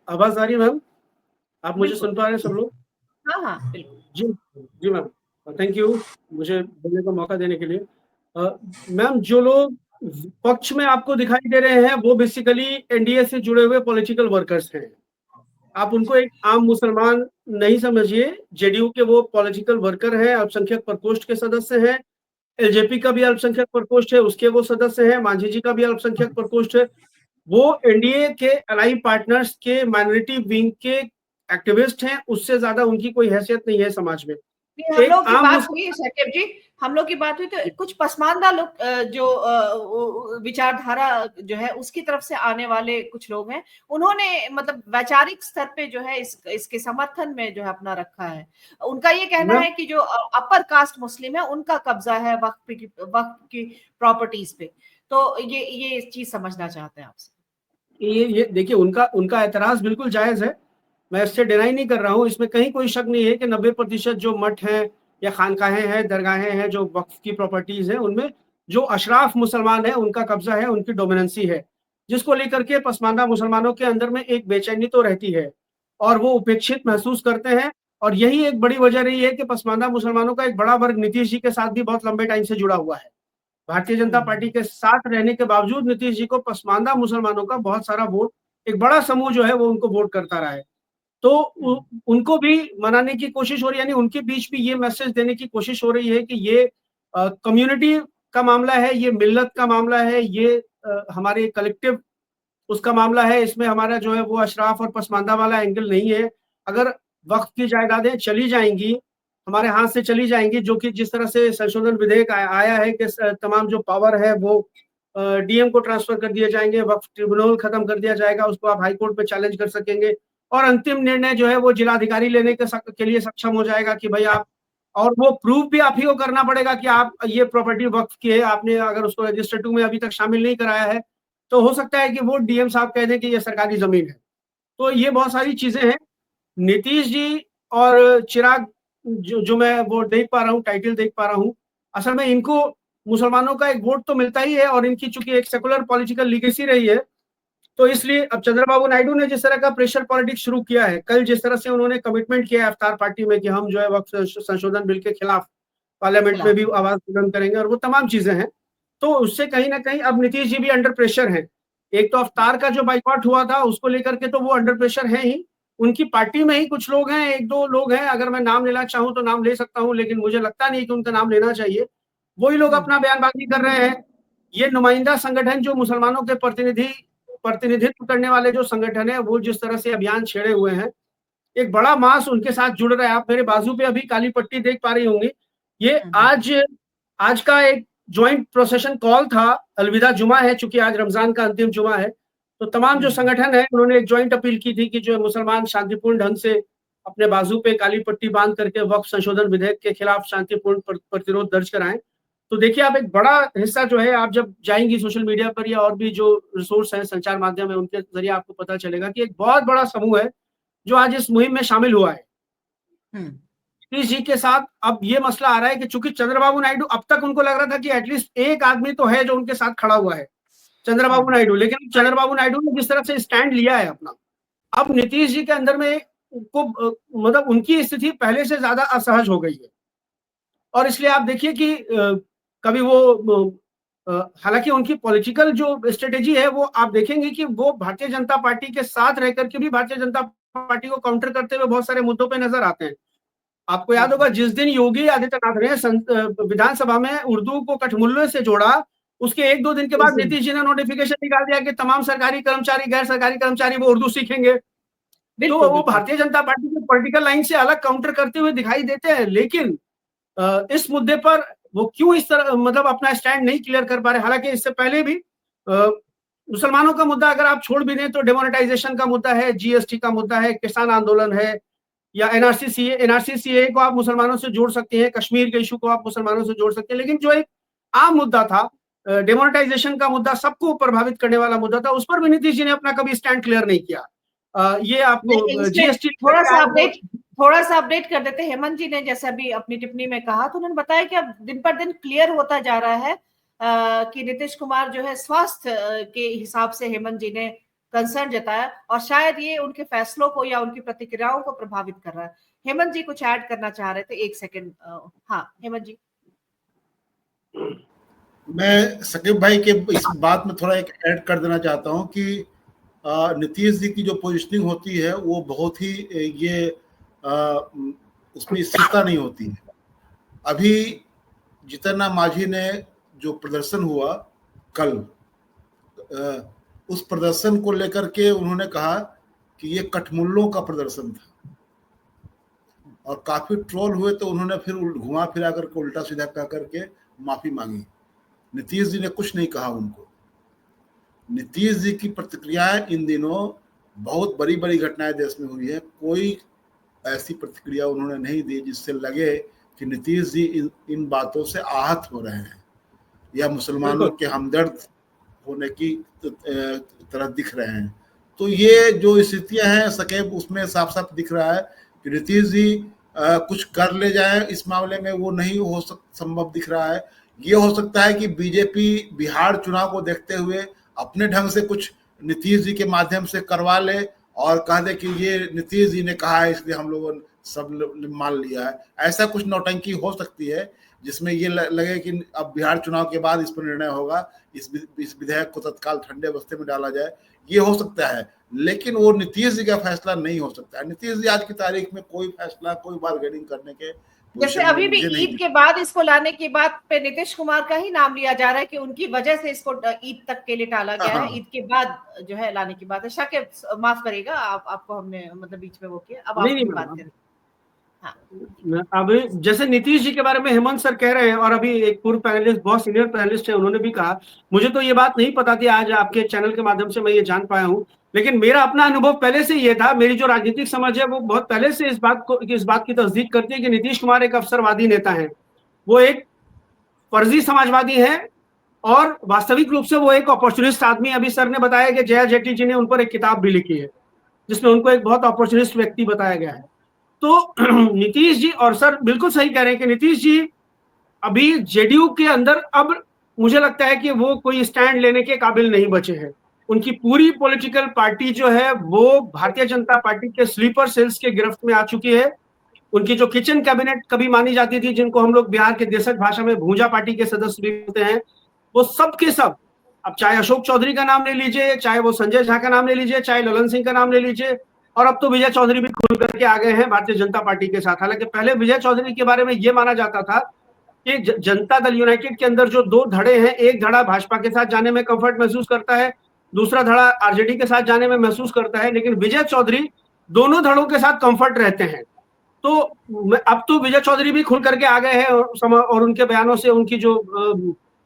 आवाज आ रही है मैम? आप मुझे सुन पा रहे हैं सब लोग? हाँ हाँ बिल्कुल। जी मैम, थैंक यू मुझे बोलने का मौका देने के लिए। मैम जो लोग पक्ष में आपको दिखाई दे रहे हैं वो बेसिकली एनडीए से जुड़े हुए पॉलिटिकल वर्कर्स हैं। आप उनको एक आम मुसलमान नहीं समझिए, जेडीयू के वो पॉलिटिकल वर्कर हैं, अल्पसंख्यक प्रकोष्ठ के सदस्य हैं, एलजेपी का भी अल्पसंख्यक प्रकोष्ठ है उसके वो सदस्य हैं, मांझी जी का भी अल्पसंख्यक प्रकोष्ठ है, वो एनडीए के अलाई पार्टनर्स के माइनॉरिटी विंग के एक्टिविस्ट हैं, उससे ज्यादा उनकी कोई हैसियत नहीं है समाज में। हम लोग की बात हुई है शाकिब जी, हम लोग की बात हुई तो कुछ पसमानदा लोग जो विचारधारा जो है उसकी तरफ से आने वाले कुछ लोग हैं, उन्होंने मतलब वैचारिक स्तर पे जो है इसके समर्थन में जो है अपना रखा है। उनका ये कहना है कि जो अपर कास्ट मुस्लिम है उनका कब्जा है वक्फ की प्रॉपर्टीज पे, तो ये चीज समझना चाहते हैं आपसे। ये देखिए उनका एतराज बिल्कुल जायज है, मैं इससे डिनाई नहीं कर रहा हूँ, इसमें कहीं कोई शक नहीं है कि 90% जो मठ हैं या खानकाहें हैं, दरगाहें हैं जो वक्फ की प्रॉपर्टीज हैं उनमें जो अशराफ मुसलमान है उनका कब्जा है, उनकी डोमिनेंसी है, जिसको लेकर के पसमानदा मुसलमानों के अंदर में एक बेचैनी तो रहती है और वो उपेक्षित महसूस करते हैं। और यही एक बड़ी वजह रही है कि पसमानदा मुसलमानों का एक बड़ा वर्ग नीतीश जी के साथ भी बहुत लंबे टाइम से जुड़ा हुआ है। भारतीय जनता पार्टी के साथ रहने के बावजूद नीतीश जी को पसमानदा मुसलमानों का बहुत सारा वोट, एक बड़ा समूह जो है वो उनको वोट करता रहा है। तो उनको भी मनाने की कोशिश हो रही है, यानी उनके बीच भी ये मैसेज देने की कोशिश हो रही है कि ये कम्युनिटी का मामला है, ये मिल्लत का मामला है, ये हमारे कलेक्टिव उसका मामला है। इसमें हमारा जो है वो अशराफ और पसमानदा वाला एंगल नहीं है। अगर वक्त की जायदादें चली जाएंगी, हमारे हाथ से चली जाएंगी, जो कि जिस तरह से संशोधन विधेयक आया है कि तमाम जो पावर है वो डीएम को ट्रांसफर कर दिए जाएंगे, वक्फ ट्रिब्यूनल खत्म कर दिया जाएगा, उसको आप हाई कोर्ट में चैलेंज कर सकेंगे और अंतिम निर्णय जो है वो जिलाधिकारी लेने के लिए सक्षम हो जाएगा कि भाई आप, और वो प्रूव भी आप ही को करना पड़ेगा कि आप ये प्रॉपर्टी वक्फ की है, आपने अगर उसको रजिस्टर 2 में अभी तक शामिल नहीं कराया है तो हो सकता है कि वो डीएम साहब कह दें कि ये सरकारी जमीन है। तो ये बहुत सारी चीजें हैं। नीतीश जी और चिराग जो मैं वो देख पा रहा हूँ, टाइटल देख पा रहा हूँ, असल में इनको मुसलमानों का एक वोट तो मिलता ही है और इनकी चूंकि एक सेकुलर पॉलिटिकल लीगेसी रही है, तो इसलिए अब चंद्रबाबू नायडू ने जिस तरह का प्रेशर पॉलिटिक्स शुरू किया है, कल जिस तरह से उन्होंने कमिटमेंट किया है इफ्तार पार्टी में कि हम जो है वक्फ संशोधन बिल के खिलाफ पार्लियामेंट में भी आवाज बुलंद करेंगे और वो तमाम चीजें हैं, तो उससे कहीं ना कहीं अब नीतीश जी भी अंडर प्रेशर हैं। एक तो इफ्तार का जो बाइकआउट हुआ था उसको लेकर के तो वो अंडर प्रेशर है ही, उनकी पार्टी में ही कुछ लोग हैं, एक दो लोग हैं, अगर मैं नाम लेना चाहूं तो नाम ले सकता हूं, लेकिन मुझे लगता नहीं कि उनका नाम लेना चाहिए। वही लोग अपना बयानबाजी कर रहे हैं। ये नुमाइंदा संगठन जो मुसलमानों के प्रतिनिधित्व करने वाले जो संगठन है, वो जिस तरह से अभियान छेड़े हुए हैं, एक बड़ा मास उनके साथ जुड़ रहा है। आप मेरे बाजू पे अभी काली पट्टी देख पा रही होंगी। ये आज का एक ज्वाइंट प्रोसेशन कॉल था, अलविदा जुमा है, चूंकि आज रमजान का अंतिम जुमा है, तो तमाम जो संगठन है उन्होंने एक ज्वाइंट अपील की थी कि जो मुसलमान शांतिपूर्ण ढंग से अपने बाजू पे काली पट्टी बांध करके वक्फ संशोधन विधेयक के खिलाफ शांतिपूर्ण प्रतिरोध दर्ज कराएं। तो देखिए, आप एक बड़ा हिस्सा जो है, आप जब जाएंगी सोशल मीडिया पर या और भी जो रिसोर्स है, संचार माध्यम है, उनके जरिए आपको पता चलेगा कि एक बहुत बड़ा समूह है जो आज इस मुहिम में शामिल हुआ है। नीतीश जी के साथ अब ये मसला आ रहा है कि चूंकि चंद्रबाबू नायडू, अब तक उनको लग रहा था कि एटलीस्ट एक आदमी तो है जो उनके साथ खड़ा हुआ है, चंद्रबाबू नायडू, लेकिन चंद्रबाबू नायडू ने जिस तरह से स्टैंड लिया है अपना, अब नीतीश जी के अंदर में को मतलब उनकी स्थिति पहले से ज्यादा असहज हो गई है। और इसलिए आप देखिए कि कभी वो हालांकि उनकी पॉलिटिकल जो स्ट्रेटेजी है वो आप देखेंगे कि वो भारतीय जनता पार्टी के साथ रहकर के भी भारतीय जनता पार्टी को काउंटर करते हुए बहुत सारे मुद्दों पे नजर आते हैं। आपको याद होगा जिस दिन योगी आदित्यनाथ ने विधानसभा में उर्दू को कठमुल्ले से जोड़ा, उसके 1-2 दिन के बाद नीतीश जी ने नोटिफिकेशन निकाल दिया कि तमाम सरकारी कर्मचारी, गैर सरकारी कर्मचारी वो उर्दू सीखेंगे। तो वो भारतीय जनता पार्टी की पॉलिटिकल लाइन से अलग काउंटर करते हुए दिखाई देते हैं, लेकिन इस मुद्दे पर वो क्यों इस तरह मतलब अपना स्टैंड नहीं क्लियर कर पा रहे। हालांकि इससे पहले भी मुसलमानों का मुद्दा अगर आप छोड़ भी दें तो डिमोनेटाइजेशन का मुद्दा है, जीएसटी का मुद्दा है, किसान आंदोलन है, या एनआरसी को आप मुसलमानों से जोड़ सकते हैं, कश्मीर के इशू को आप मुसलमानों से जोड़ सकते हैं, लेकिन जो एक आम मुद्दा था, डिमोनेटाइजेशन का मुद्दा, सबको प्रभावित करने वाला मुद्दा था, उस पर भी नीतीश जी ने अपना कभी स्टैंड क्लियर नहीं किया। ये आपको जीएसटी थोड़ा सा अपडेट कर देते हैं। हेमंत जी ने जैसे अभी अपनी टिप्पणी में कहा, तो उन्होंने बताया कि अब दिन पर दिन क्लियर होता जा रहा है कि नीतीश कुमार जो है स्वास्थ्य के हिसाब से हेमंत जी ने कंसर्न जताया और शायद ये उनके फैसलों को या उनकी प्रतिक्रियाओं को प्रभावित कर रहा है। हेमंत जी कुछ ऐड करना चाह रहे थे, 1 सेकंड। हाँ हेमंत जी। मैं सकीब भाई के इस बात में थोड़ा एक ऐड कर देना चाहता हूं कि नीतीश जी की जो पोजिशनिंग होती है वो बहुत ही ये उसमें स्थिरता नहीं होती है। अभी जितना मांझी ने जो प्रदर्शन हुआ कल, उस प्रदर्शन को लेकर के उन्होंने कहा कि ये कठमुल्लों का प्रदर्शन था और काफी ट्रोल हुए, तो उन्होंने फिर घुमा फिरा करके उल्टा सीधा कह करके माफी मांगी। नीतीश जी ने कुछ नहीं कहा उनको। नीतीश जी की प्रतिक्रियाएं इन दिनों, बहुत बड़ी बड़ी घटनाएं देश में हुई है, कोई ऐसी प्रतिक्रिया उन्होंने नहीं दी जिससे लगे कि नीतीश जी इन बातों से आहत हो रहे हैं या मुसलमानों के हमदर्द होने की तरह दिख रहे हैं। तो ये जो स्थितियां हैं सकेब, उसमें साफ साफ दिख रहा है कि नीतीश जी कुछ कर ले जाए इस मामले में, वो नहीं हो संभव दिख रहा है। ये हो सकता है कि बीजेपी बिहार चुनाव को देखते हुए अपने ढंग से कुछ नीतीश जी के माध्यम से करवा ले और कह दे कि ये नीतीश जी ने कहा है इसलिए हम लोगों ने सब मान लिया है। ऐसा कुछ नौटंकी हो सकती है जिसमें ये लगे कि अब बिहार चुनाव के बाद इस पर निर्णय होगा, इस विधेयक को तत्काल ठंडे बस्ते में डाला जाए, ये हो सकता है। लेकिन वो नीतीश जी का फैसला नहीं हो सकता है। नीतीश जी आज की तारीख में कोई फैसला, कोई बार्गेनिंग करने के जैसे अभी भी ईद के बाद इसको लाने की बात पे नीतीश कुमार का ही नाम लिया जा रहा है कि उनकी वजह से इसको ईद तक के लिए टाला गया है। ईद के बाद जो है लाने की बात है। शाकिब माफ करिएगा, आपको हमने मतलब बीच में वो किया, अब आप बात करें। हाँ। अभी जैसे नीतीश जी के बारे में हेमंत सर कह रहे हैं और अभी एक पूर्व पैनलिस्ट, बहुत सीनियर पैनलिस्ट है, उन्होंने भी कहा, मुझे तो ये बात नहीं पता थी, आज आपके चैनल के माध्यम से मैं ये जान पाया हूँ। लेकिन मेरा अपना अनुभव पहले से ये था, मेरी जो राजनीतिक समझ है वो बहुत पहले से इस बात की तस्दीक करती है कि नीतीश कुमार एक अवसरवादी नेता है, वो एक फर्जी समाजवादी है और वास्तविक रूप से वो एक अपॉर्चुनिस्ट आदमी। अभी सर ने बताया कि जया जेटली जी ने उन पर एक किताब भी लिखी है जिसमें उनको एक बहुत अपॉर्चुनिस्ट व्यक्ति बताया गया है। तो नीतीश जी, और सर बिल्कुल सही कह रहे हैं कि नीतीश जी अभी जेडीयू के अंदर अब मुझे लगता है कि वो कोई स्टैंड लेने के काबिल नहीं बचे हैं। उनकी पूरी पॉलिटिकल पार्टी जो है वो भारतीय जनता पार्टी के स्लीपर सेल्स के गिरफ्त में आ चुकी है। उनकी जो किचन कैबिनेट कभी मानी जाती थी, जिनको हम लोग बिहार के देशज भाषा में भूजा पार्टी के सदस्य भी होते हैं, वो सब के सब, अब चाहे अशोक चौधरी का नाम ले लीजिए, चाहे वो संजय झा का नाम ले लीजिए, चाहे ललन सिंह का नाम ले लीजिए, और अब तो विजय चौधरी भी खुल करके आ गए हैं भारतीय जनता पार्टी के साथ। हालांकि पहले विजय चौधरी के बारे में यह माना जाता था कि जनता दल यूनाइटेड के अंदर जो दो धड़े हैं, एक धड़ा भाजपा के साथ जाने में कंफर्ट महसूस करता है, दूसरा धड़ा आरजेडी के साथ जाने में महसूस करता है, लेकिन विजय चौधरी दोनों धड़ों के साथ कंफर्ट रहते हैं। तो अब तो विजय चौधरी भी खुल करके आ गए हैं और उनके बयानों से, उनकी जो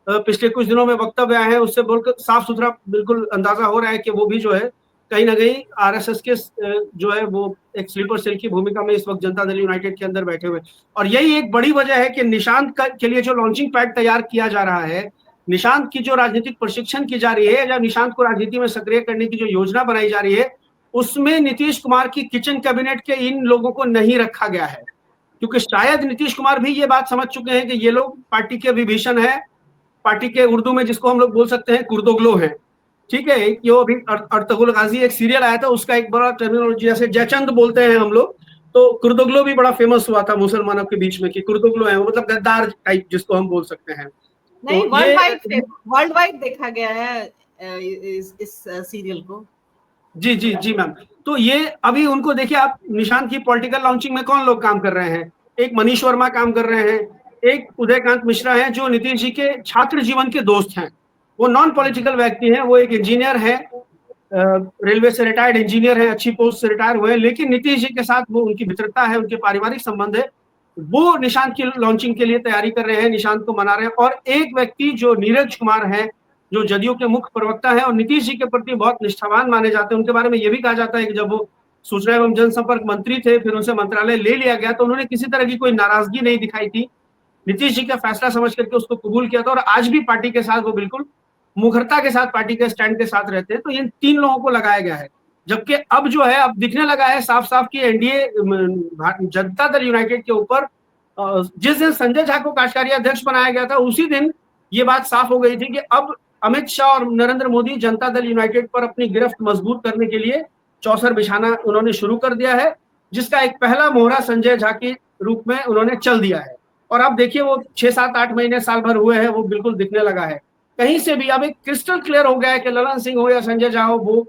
पिछले कुछ दिनों में वक्तव्य आए हैं, उससे बिल्कुल साफ सुथरा बिल्कुल अंदाजा हो रहा है कि वो भी जो है कहीं ना कहीं आरएसएस के जो है वो एक स्लीपर सेल की भूमिका में इस वक्त जनता दल यूनाइटेड के अंदर बैठे हुए। और यही एक बड़ी वजह है कि निशांत के लिए जो लॉन्चिंग पैड तैयार किया जा रहा है, निशांत की जो राजनीतिक प्रशिक्षण की जा रही है, या निशांत को राजनीति में सक्रिय करने की जो योजना बनाई जा रही है, उसमें नीतीश कुमार की किचन कैबिनेट के इन लोगों को नहीं रखा गया है, क्योंकि शायद नीतीश कुमार भी ये बात समझ चुके हैं कि ये लोग पार्टी के विभीषण है, पार्टी के उर्दू में जिसको हम लोग बोल सकते हैं कुर्दोग्लो है। ठीक है, जो अभी अर्तुगरुल गाजी एक सीरियल आया था, उसका एक बड़ा टर्मिनोलॉजी, जैसे जयचंद बोलते हैं हम लोग, तो कुर्दोग्लो भी बड़ा फेमस हुआ था मुसलमानों के बीच में कि कुर्दोग्लो है, मतलब गद्दार टाइप जिसको हम बोल सकते हैं। नहीं, वर्ल्ड वाइड देखा गया है इस सीरियल को। जी जी जी मैम। तो ये अभी उनको देखिए आप, निशांत की पॉलिटिकल लॉन्चिंग में कौन लोग काम कर रहे हैं? एक मनीष वर्मा काम कर रहे हैं, एक उदयकांत मिश्रा हैं जो नीतीश जी के छात्र जीवन के दोस्त हैं, वो नॉन पॉलिटिकल व्यक्ति हैं, वो एक इंजीनियर है, रेलवे से रिटायर्ड इंजीनियर है, अच्छी पोस्ट से रिटायर हुए हैं, लेकिन नीतीश जी के साथ वो उनकी मित्रता है, उनके पारिवारिक संबंध है, वो निशांत की लॉन्चिंग के लिए तैयारी कर रहे हैं, निशांत को मना रहे हैं। और एक व्यक्ति जो नीरज कुमार है, जो जदयू के मुख्य प्रवक्ता है और नीतीश जी के प्रति बहुत निष्ठावान माने जाते हैं, उनके बारे में यह भी कहा जाता है कि जब वो सूचना एवं जनसंपर्क मंत्री थे, फिर उनसे मंत्रालय ले लिया गया, तो उन्होंने किसी तरह की कोई नाराजगी नहीं दिखाई थी, नीतीश जी का फैसला समझ करके उसको कबूल किया था, और आज भी पार्टी के साथ वो बिल्कुल मुखरता के साथ पार्टी के स्टैंड के साथ रहते हैं। तो इन तीन लोगों को लगाया गया है, जबकि अब जो है, अब दिखने लगा है साफ साफ कि एनडीए जनता दल यूनाइटेड के ऊपर, जिस दिन संजय झा को कार्यकारी अध्यक्ष बनाया गया था, उसी दिन ये बात साफ हो गई थी कि अब अमित शाह और नरेंद्र मोदी जनता दल यूनाइटेड पर अपनी गिरफ्त मजबूत करने के लिए चौसर बिछाना उन्होंने शुरू कर दिया है, जिसका एक पहला मोहरा संजय झा के रूप में उन्होंने चल दिया है। और अब देखिए वो 6, 7, 8 महीने, साल भर हुए हैं, वो बिल्कुल दिखने लगा है कहीं से भी। अब एक क्रिस्टल क्लियर हो गया है कि ललन सिंह हो या संजय झा हो, वो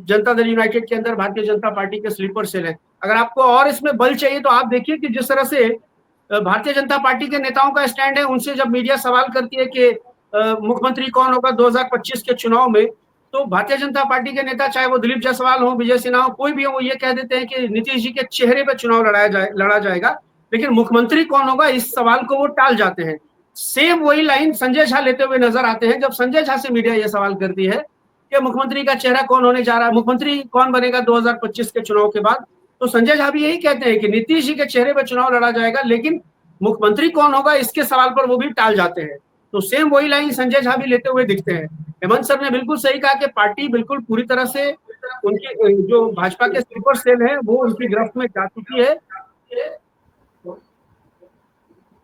जनता दल यूनाइटेड के अंदर भारतीय जनता पार्टी के स्लीपर सेल है। अगर आपको और इसमें बल चाहिए तो आप देखिए कि जिस तरह से भारतीय जनता पार्टी के नेताओं का स्टैंड है, उनसे जब मीडिया सवाल करती है कि मुख्यमंत्री कौन होगा 2025 के चुनाव में, तो भारतीय जनता पार्टी के नेता, चाहे वो दिलीप जायसवाल हो, विजय सिन्हा हो, कोई भी हो, वो ये कह देते हैं कि नीतीश जी के चेहरे पर चुनाव लड़ा जाएगा, लेकिन मुख्यमंत्री कौन होगा इस सवाल को वो टाल जाते हैं। सेम वही लाइन संजय झा लेते हुए नजर आते हैं जब संजय झा से मीडिया यह सवाल करती है कि मुख्यमंत्री का चेहरा कौन होने जा रहा है, मुख्यमंत्री कौन बनेगा 2025 के चुनाव के बाद, तो संजय झा भी यही कहते हैं कि नीतीश जी के चेहरे पर चुनाव लड़ा जाएगा, लेकिन मुख्यमंत्री कौन होगा इसके सवाल पर वो भी टाल जाते हैं। तो सेम वही लाइन संजय झा भी लेते हुए दिखते हैं। हेमंत सर ने बिल्कुल सही कहा कि पार्टी बिल्कुल पूरी तरह से उनके जो भाजपा के स्लीपर सेल है वो उनकी गिरफ्त में जा चुकी है।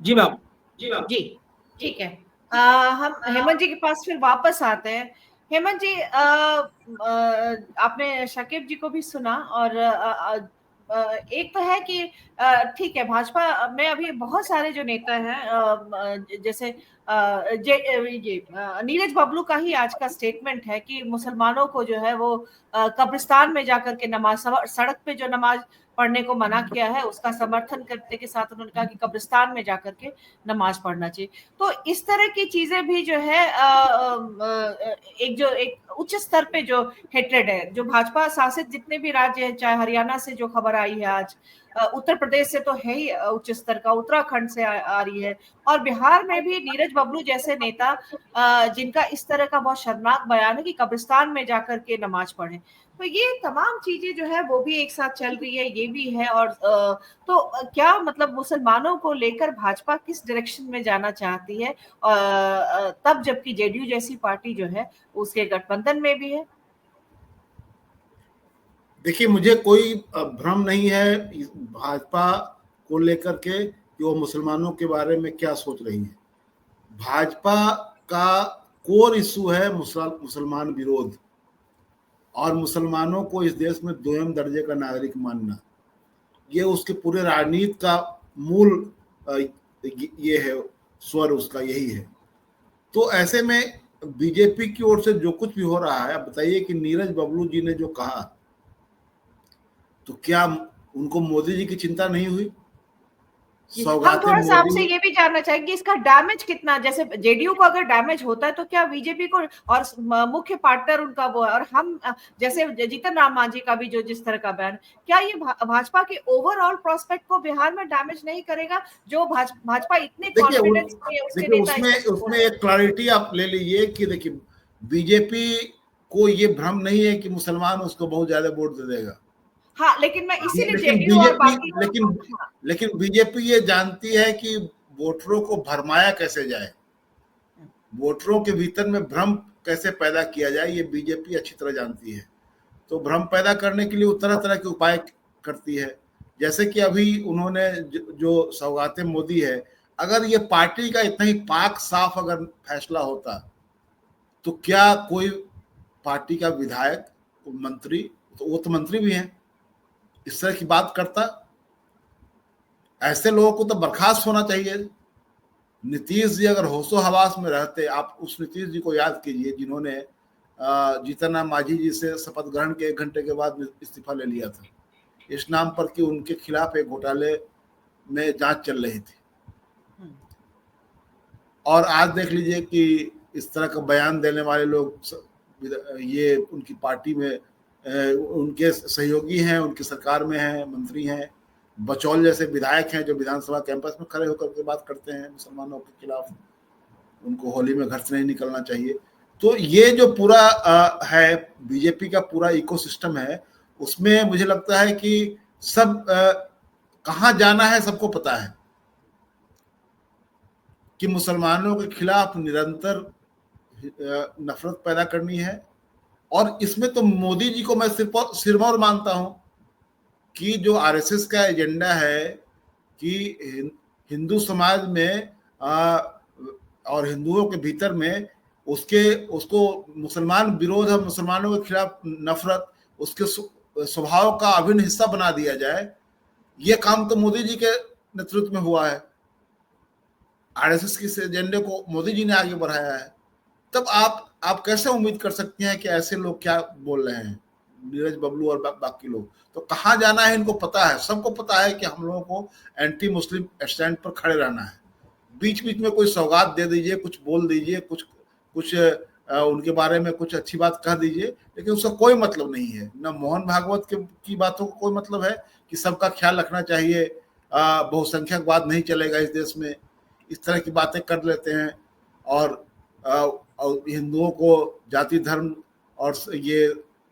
जी मैम। जी ठीक है। हम हेमंत जी के पास फिर वापस आते हैं। हेमंत जी, आपने शकीब जी को भी सुना, और एक तो है कि ठीक है, भाजपा में अभी बहुत सारे जो नेता हैं, जैसे नीरज बबलू का ही आज का स्टेटमेंट है कि मुसलमानों को जो है वो कब्रिस्तान में जाकर के नमाज, सड़क पे जो नमाज पढ़ने को मना किया है उसका समर्थन करने के साथ उन्होंने कहा कि कब्रिस्तान में जाकर के नमाज पढ़ना चाहिए। तो इस तरह की चीजें भी जो है एक उच्च स्तर पे जो हेट्रेड है, जो भाजपा शासित जितने भी राज्य हैं, चाहे हरियाणा से जो खबर आई है आज, उत्तर प्रदेश से तो है ही उच्च स्तर का, उत्तराखंड से आ रही है, और बिहार में भी नीरज बबलू जैसे नेता जिनका इस तरह का बहुत शर्मनाक बयान है कि कब्रिस्तान में जाकर के नमाज पढ़े। तो ये तमाम चीजें जो है वो भी एक साथ चल रही है, ये भी है। और तो क्या मतलब मुसलमानों को लेकर भाजपा किस डायरेक्शन में जाना चाहती है, तब जबकि जेडीयू जैसी पार्टी जो है उसके गठबंधन में भी है? देखिए, मुझे कोई भ्रम नहीं है भाजपा को लेकर के कि वो मुसलमानों के बारे में क्या सोच रही है। भाजपा का कोर इशू है मुसलमान विरोध और मुसलमानों को इस देश में दोयम दर्जे का नागरिक मानना। ये उसके पूरे राजनीति का मूल ये है, स्वर उसका यही है। तो ऐसे में बीजेपी की ओर से जो कुछ भी हो रहा है, आप बताइए कि नीरज बबलू जी ने जो कहा, तो क्या उनको मोदी जी की चिंता नहीं हुई? हम थोड़ा सा आपसे ये भी जानना चाहेंगे इसका डैमेज कितना, जैसे जेडीयू को अगर डैमेज होता है तो क्या बीजेपी को, और मुख्य पार्टनर उनका वो है, और हम जैसे जीतन राम मांझी का भी जो जिस तरह का बयान, क्या ये भाजपा के ओवरऑल प्रोस्पेक्ट को बिहार में डैमेज नहीं करेगा, जो भाजपा इतने कॉन्फिडेंस में उसके नेता? उसमें एक क्लैरिटी आप ले लीजिए कि देखिए, बीजेपी को ये भ्रम नहीं है कि मुसलमान उसको बहुत ज्यादा वोट दे देगा। हाँ, लेकिन मैं इसीलिए जेडीयू और बाकी लेकिन बीजेपी ये जानती है कि वोटरों को भरमाया कैसे जाए, वोटरों के भीतर में भ्रम कैसे पैदा किया जाए, ये बीजेपी अच्छी तरह जानती है। तो भ्रम पैदा करने के लिए वो तरह तरह के उपाय करती है। जैसे कि अभी उन्होंने जो सौगातें मोदी है, अगर ये पार्टी का इतना ही पाक साफ अगर फैसला होता तो क्या कोई पार्टी का विधायक, मंत्री, तो वो तो मंत्री भी हैं, इस तरह की बात करता? ऐसे लोगों को तो बर्खास्त होना चाहिए। नीतीश जी अगर होशो हवास में रहते, आप उस नीतीश जी को याद कीजिए जिन्होंने जीतन राम मांझी जी से शपथ ग्रहण के 1 घंटे के बाद इस्तीफा ले लिया था, इस नाम पर कि उनके खिलाफ एक घोटाले में जांच चल रही थी। और आज देख लीजिए कि इस तरह का बयान देने वाले लोग ये उनकी पार्टी में उनके सहयोगी हैं, उनकी सरकार में हैं, मंत्री हैं। बचौल जैसे विधायक हैं जो विधानसभा कैंपस में खड़े होकर के बात करते हैं मुसलमानों के खिलाफ, उनको होली में घर से नहीं निकलना चाहिए। तो ये जो पूरा है बीजेपी का पूरा इकोसिस्टम है, उसमें मुझे लगता है कि सब कहाँ जाना है सबको पता है कि मुसलमानों के खिलाफ निरंतर नफरत पैदा करनी है। और इसमें तो मोदी जी को मैं सिरमौर मानता हूं कि जो आरएसएस का एजेंडा है कि हिंदू समाज में और हिंदुओं के भीतर में उसको मुसलमान विरोध और मुसलमानों के खिलाफ नफरत उसके स्वभाव का अभिन्न हिस्सा बना दिया जाए, ये काम तो मोदी जी के नेतृत्व में हुआ है। आरएसएस के एजेंडे को मोदी जी ने आगे बढ़ाया है। तब आप कैसे उम्मीद कर सकते हैं कि ऐसे लोग क्या बोल रहे हैं, नीरज बबलू और बाकी लोग? तो कहाँ जाना है इनको पता है, सबको पता है कि हम लोगों को एंटी मुस्लिम स्टैंड पर खड़े रहना है। बीच बीच में कोई सौगात दे दीजिए, कुछ बोल दीजिए, कुछ उनके बारे में कुछ अच्छी बात कह दीजिए, लेकिन उसका कोई मतलब नहीं है। न मोहन भागवत की बातों का कोई मतलब है कि सबका ख्याल रखना चाहिए, बहुसंख्यकवाद नहीं चलेगा इस देश में, इस तरह की बातें कर लेते हैं। और हिंदुओं को जाति धर्म और ये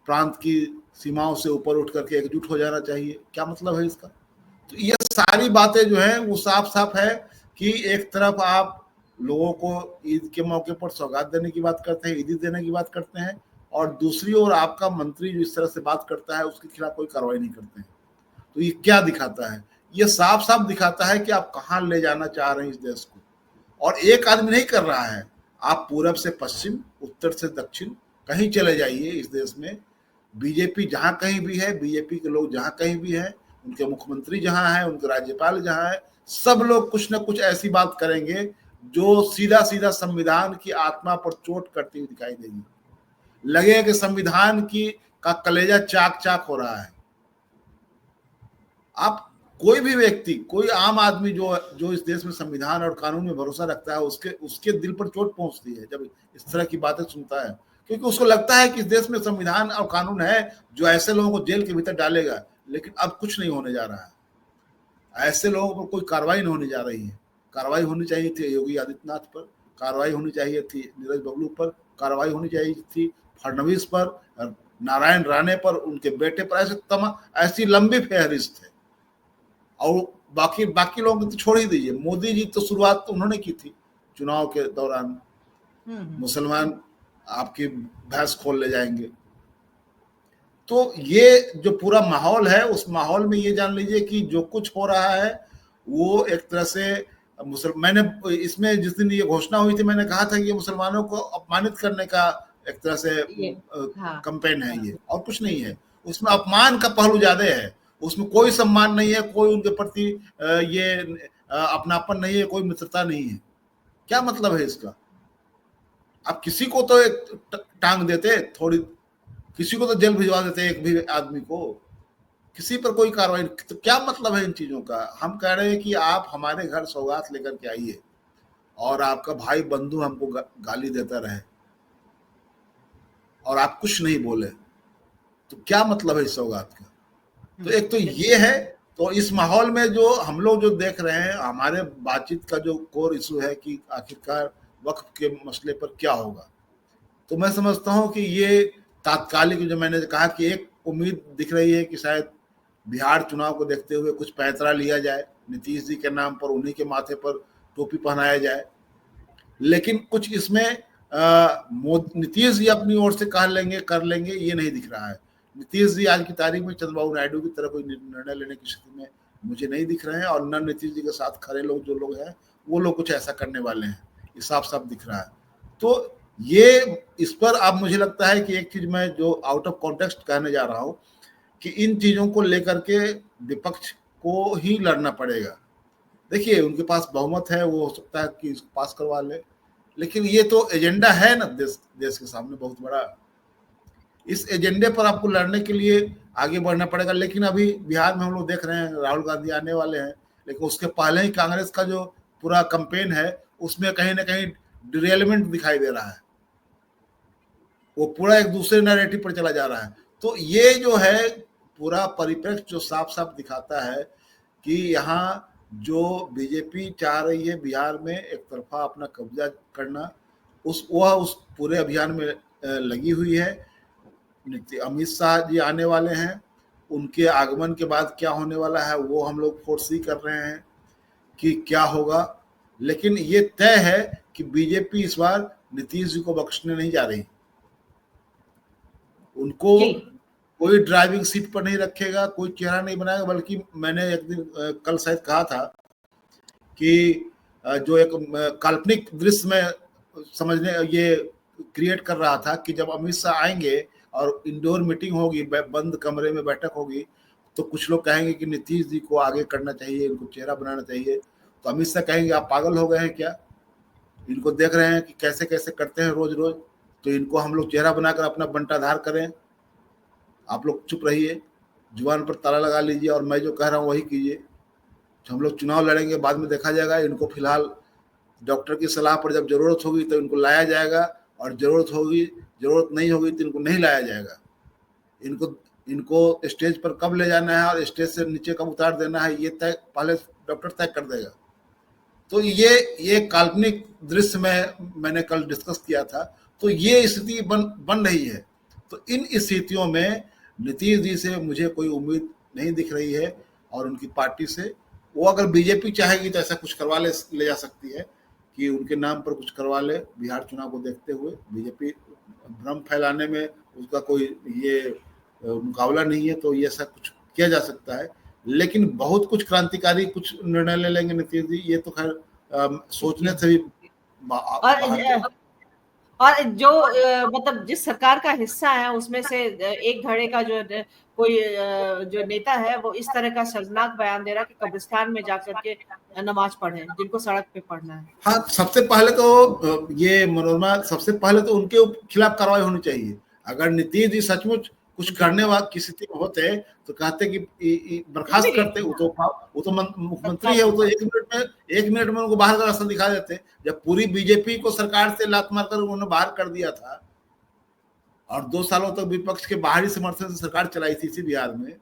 प्रांत की सीमाओं से ऊपर उठ करके एकजुट हो जाना चाहिए, क्या मतलब है इसका? तो ये सारी बातें जो है वो साफ साफ है कि एक तरफ आप लोगों को ईद के मौके पर सौगात देने की बात करते हैं, ईदी देने की बात करते हैं, और दूसरी ओर आपका मंत्री जो इस तरह से बात करता है उसके खिलाफ कोई कार्रवाई नहीं करते हैं। तो ये क्या दिखाता है? ये साफ साफ दिखाता है कि आप कहाँ ले जाना चाह रहे हैं इस देश को। और एक आदमी नहीं कर रहा है। आप पूरब से पश्चिम, उत्तर से दक्षिण कहीं चले जाइए इस देश में, बीजेपी जहां कहीं भी है, बीजेपी के लोग जहां कहीं भी हैं, उनके मुख्यमंत्री जहां है, उनके राज्यपाल जहां है, सब लोग कुछ ना कुछ ऐसी बात करेंगे जो सीधा सीधा संविधान की आत्मा पर चोट करती हुई दिखाई देगी। लगेगा कि संविधान का कलेजा चाक चाक हो रहा है। आप कोई भी व्यक्ति, कोई आम आदमी जो इस देश में संविधान और कानून में भरोसा रखता है, उसके दिल पर चोट पहुंचती है जब इस तरह की बातें सुनता है, क्योंकि उसको लगता है कि इस देश में संविधान और कानून है जो ऐसे लोगों को जेल के भीतर डालेगा। लेकिन अब कुछ नहीं होने जा रहा है। ऐसे लोगों पर कोई कार्रवाई नहीं होने जा रही है। कार्रवाई होनी चाहिए थी योगी आदित्यनाथ पर, कार्रवाई होनी चाहिए थी नीरज बबलू पर, कार्रवाई होनी चाहिए थी फडणवीस पर, नारायण राणे पर, उनके बेटे पर, ऐसी लंबी फहरिस्त है। और बाकी लोगों को तो छोड़ ही दीजिए। मोदी जी तो शुरुआत तो उन्होंने की थी चुनाव के दौरान, मुसलमान आपकी भैंस खोल ले जाएंगे। तो ये जो पूरा माहौल है, उस माहौल में ये जान लीजिए कि जो कुछ हो रहा है वो एक तरह से मैंने इसमें जिस दिन ये घोषणा हुई थी, मैंने कहा था कि ये मुसलमानों को अपमानित करने का एक तरह से कैंपेन है ये, और कुछ नहीं है। उसमें अपमान का पहलू ज्यादा है, उसमें कोई सम्मान नहीं है, कोई उनके प्रति ये अपनापन नहीं है, कोई मित्रता नहीं है। क्या मतलब है इसका? आप किसी को तो एक टांग देते, थोड़ी किसी को तो जेल भिजवा देते, एक भी आदमी को, किसी पर कोई कार्रवाई। तो क्या मतलब है इन चीजों का? हम कह रहे हैं कि आप हमारे घर सौगात लेकर के आइए और आपका भाई बंधु हमको गाली देता रहे और आप कुछ नहीं बोले, तो क्या मतलब है इस सौगात का? तो एक तो ये है। तो इस माहौल में जो हम लोग जो देख रहे हैं, हमारे बातचीत का जो कोर इशू है कि आखिरकार वक्फ के मसले पर क्या होगा, तो मैं समझता हूं कि ये तात्कालिक, जो मैंने कहा कि एक उम्मीद दिख रही है कि शायद बिहार चुनाव को देखते हुए कुछ पैंतरा लिया जाए, नीतीश जी के नाम पर उन्हीं के माथे पर टोपी पहनाया जाए। लेकिन कुछ इसमें नीतीश जी अपनी ओर से कर लेंगे, ये नहीं दिख रहा है। नीतीश जी आज की तारीख में चंद्रबाबू नायडू की तरह कोई निर्णय लेने की स्थिति में मुझे नहीं दिख रहे हैं, और न नीतीश जी के साथ खड़े लोग जो लोग हैं वो लोग कुछ ऐसा करने वाले हैं, ये साफ साफ दिख रहा है। तो ये इस पर अब मुझे लगता है कि एक चीज मैं जो आउट ऑफ कॉन्टेक्स्ट कहने जा रहा हूँ कि इन चीजों को लेकर के विपक्ष को ही लड़ना पड़ेगा। देखिए उनके पास बहुमत है, वो हो सकता है कि इसको पास करवा ले, लेकिन ये तो एजेंडा है ना देश के सामने बहुत बड़ा। इस एजेंडे पर आपको लड़ने के लिए आगे बढ़ना पड़ेगा। लेकिन अभी बिहार में हम लोग देख रहे हैं राहुल गांधी आने वाले हैं, लेकिन उसके पहले ही कांग्रेस का जो पूरा कैंपेन है उसमें कहीं ना कहीं डिरेलमेंट दिखाई दे रहा है, वो पूरा एक दूसरे नैरेटिव पर चला जा रहा है। तो ये जो है पूरा परिप्रेक्ष्य जो साफ साफ दिखाता है कि यहाँ जो बीजेपी चाह रही है बिहार में एक तरफा अपना कब्जा करना, उस पूरे अभियान में लगी हुई है। अमित शाह जी आने वाले हैं, उनके आगमन के बाद क्या होने वाला है वो हम लोग फोर्सी कर रहे हैं कि क्या होगा। लेकिन ये तय है कि बीजेपी इस बार नीतीश जी को बख्शने नहीं जा रही। उनको कोई ड्राइविंग सीट पर नहीं रखेगा, कोई चेहरा नहीं बनाएगा, बल्कि मैंने एक दिन कल शायद कहा था कि जो एक काल्पनिक दृश्य में समझने ये क्रिएट कर रहा था कि जब अमित शाह आएंगे और इंडोर मीटिंग होगी, बंद कमरे में बैठक होगी, तो कुछ लोग कहेंगे कि नीतीश जी को आगे करना चाहिए, इनको चेहरा बनाना चाहिए। तो अमित शाह कहेंगे आप पागल हो गए हैं क्या? इनको देख रहे हैं कि कैसे कैसे करते हैं रोज रोज, तो इनको हम लोग चेहरा बनाकर अपना बंटाधार करें। आप लोग चुप रहिए, जुबान पर ताला लगा लीजिए और मैं जो कह रहा हूँ वही कीजिए। हम लोग चुनाव लड़ेंगे, बाद में देखा जाएगा। इनको फिलहाल डॉक्टर की सलाह पर जब जरूरत होगी तो इनको लाया जाएगा, और जरूरत नहीं होगी तो इनको नहीं लाया जाएगा। इनको स्टेज पर कब ले जाना है और स्टेज से नीचे कब उतार देना है, ये तय पहले डॉक्टर तय कर देगा। तो ये काल्पनिक दृश्य में मैंने कल डिस्कस किया था। तो ये स्थिति बन रही है। तो इन स्थितियों में नीतीश जी से मुझे कोई उम्मीद नहीं दिख रही है, और उनकी पार्टी से। वो अगर बीजेपी चाहेगी तो ऐसा कुछ करवा ले जा सकती है कि उनके नाम पर कुछ करवा ले बिहार चुनाव को देखते हुए। बीजेपी भ्रम फैलाने में उसका कोई ये मुकाबला नहीं है, तो ये ऐसा कुछ किया जा सकता है। लेकिन बहुत कुछ क्रांतिकारी कुछ निर्णय ले लेंगे नीतीश जी, ये तो खैर सोचने से भी बाहर। और जो मतलब जिस सरकार का हिस्सा है उसमें से एक धड़े का जो कोई जो नेता है वो इस तरह का शर्मनाक बयान दे रहा है कि कब्रिस्तान में जाकर के नमाज पढ़े जिनको सड़क पे पढ़ना है। हाँ, सबसे पहले तो ये मनोरमा, सबसे पहले तो उनके खिलाफ कार्रवाई होनी चाहिए। अगर नीतीश जी सचमुच कुछ करने वाले की स्थिति में होते तो कहते कि बर्खास्त करते। वो तो मुख्यमंत्री है, वो तो एक मिनट में उनको बाहर का रास्ता दिखा देते। जब पूरी बीजेपी को सरकार से लात मारकर उन्होंने बाहर कर दिया था और 2 सालों तक विपक्ष के बाहरी समर्थन से सरकार चलाई थी इसी बिहार में,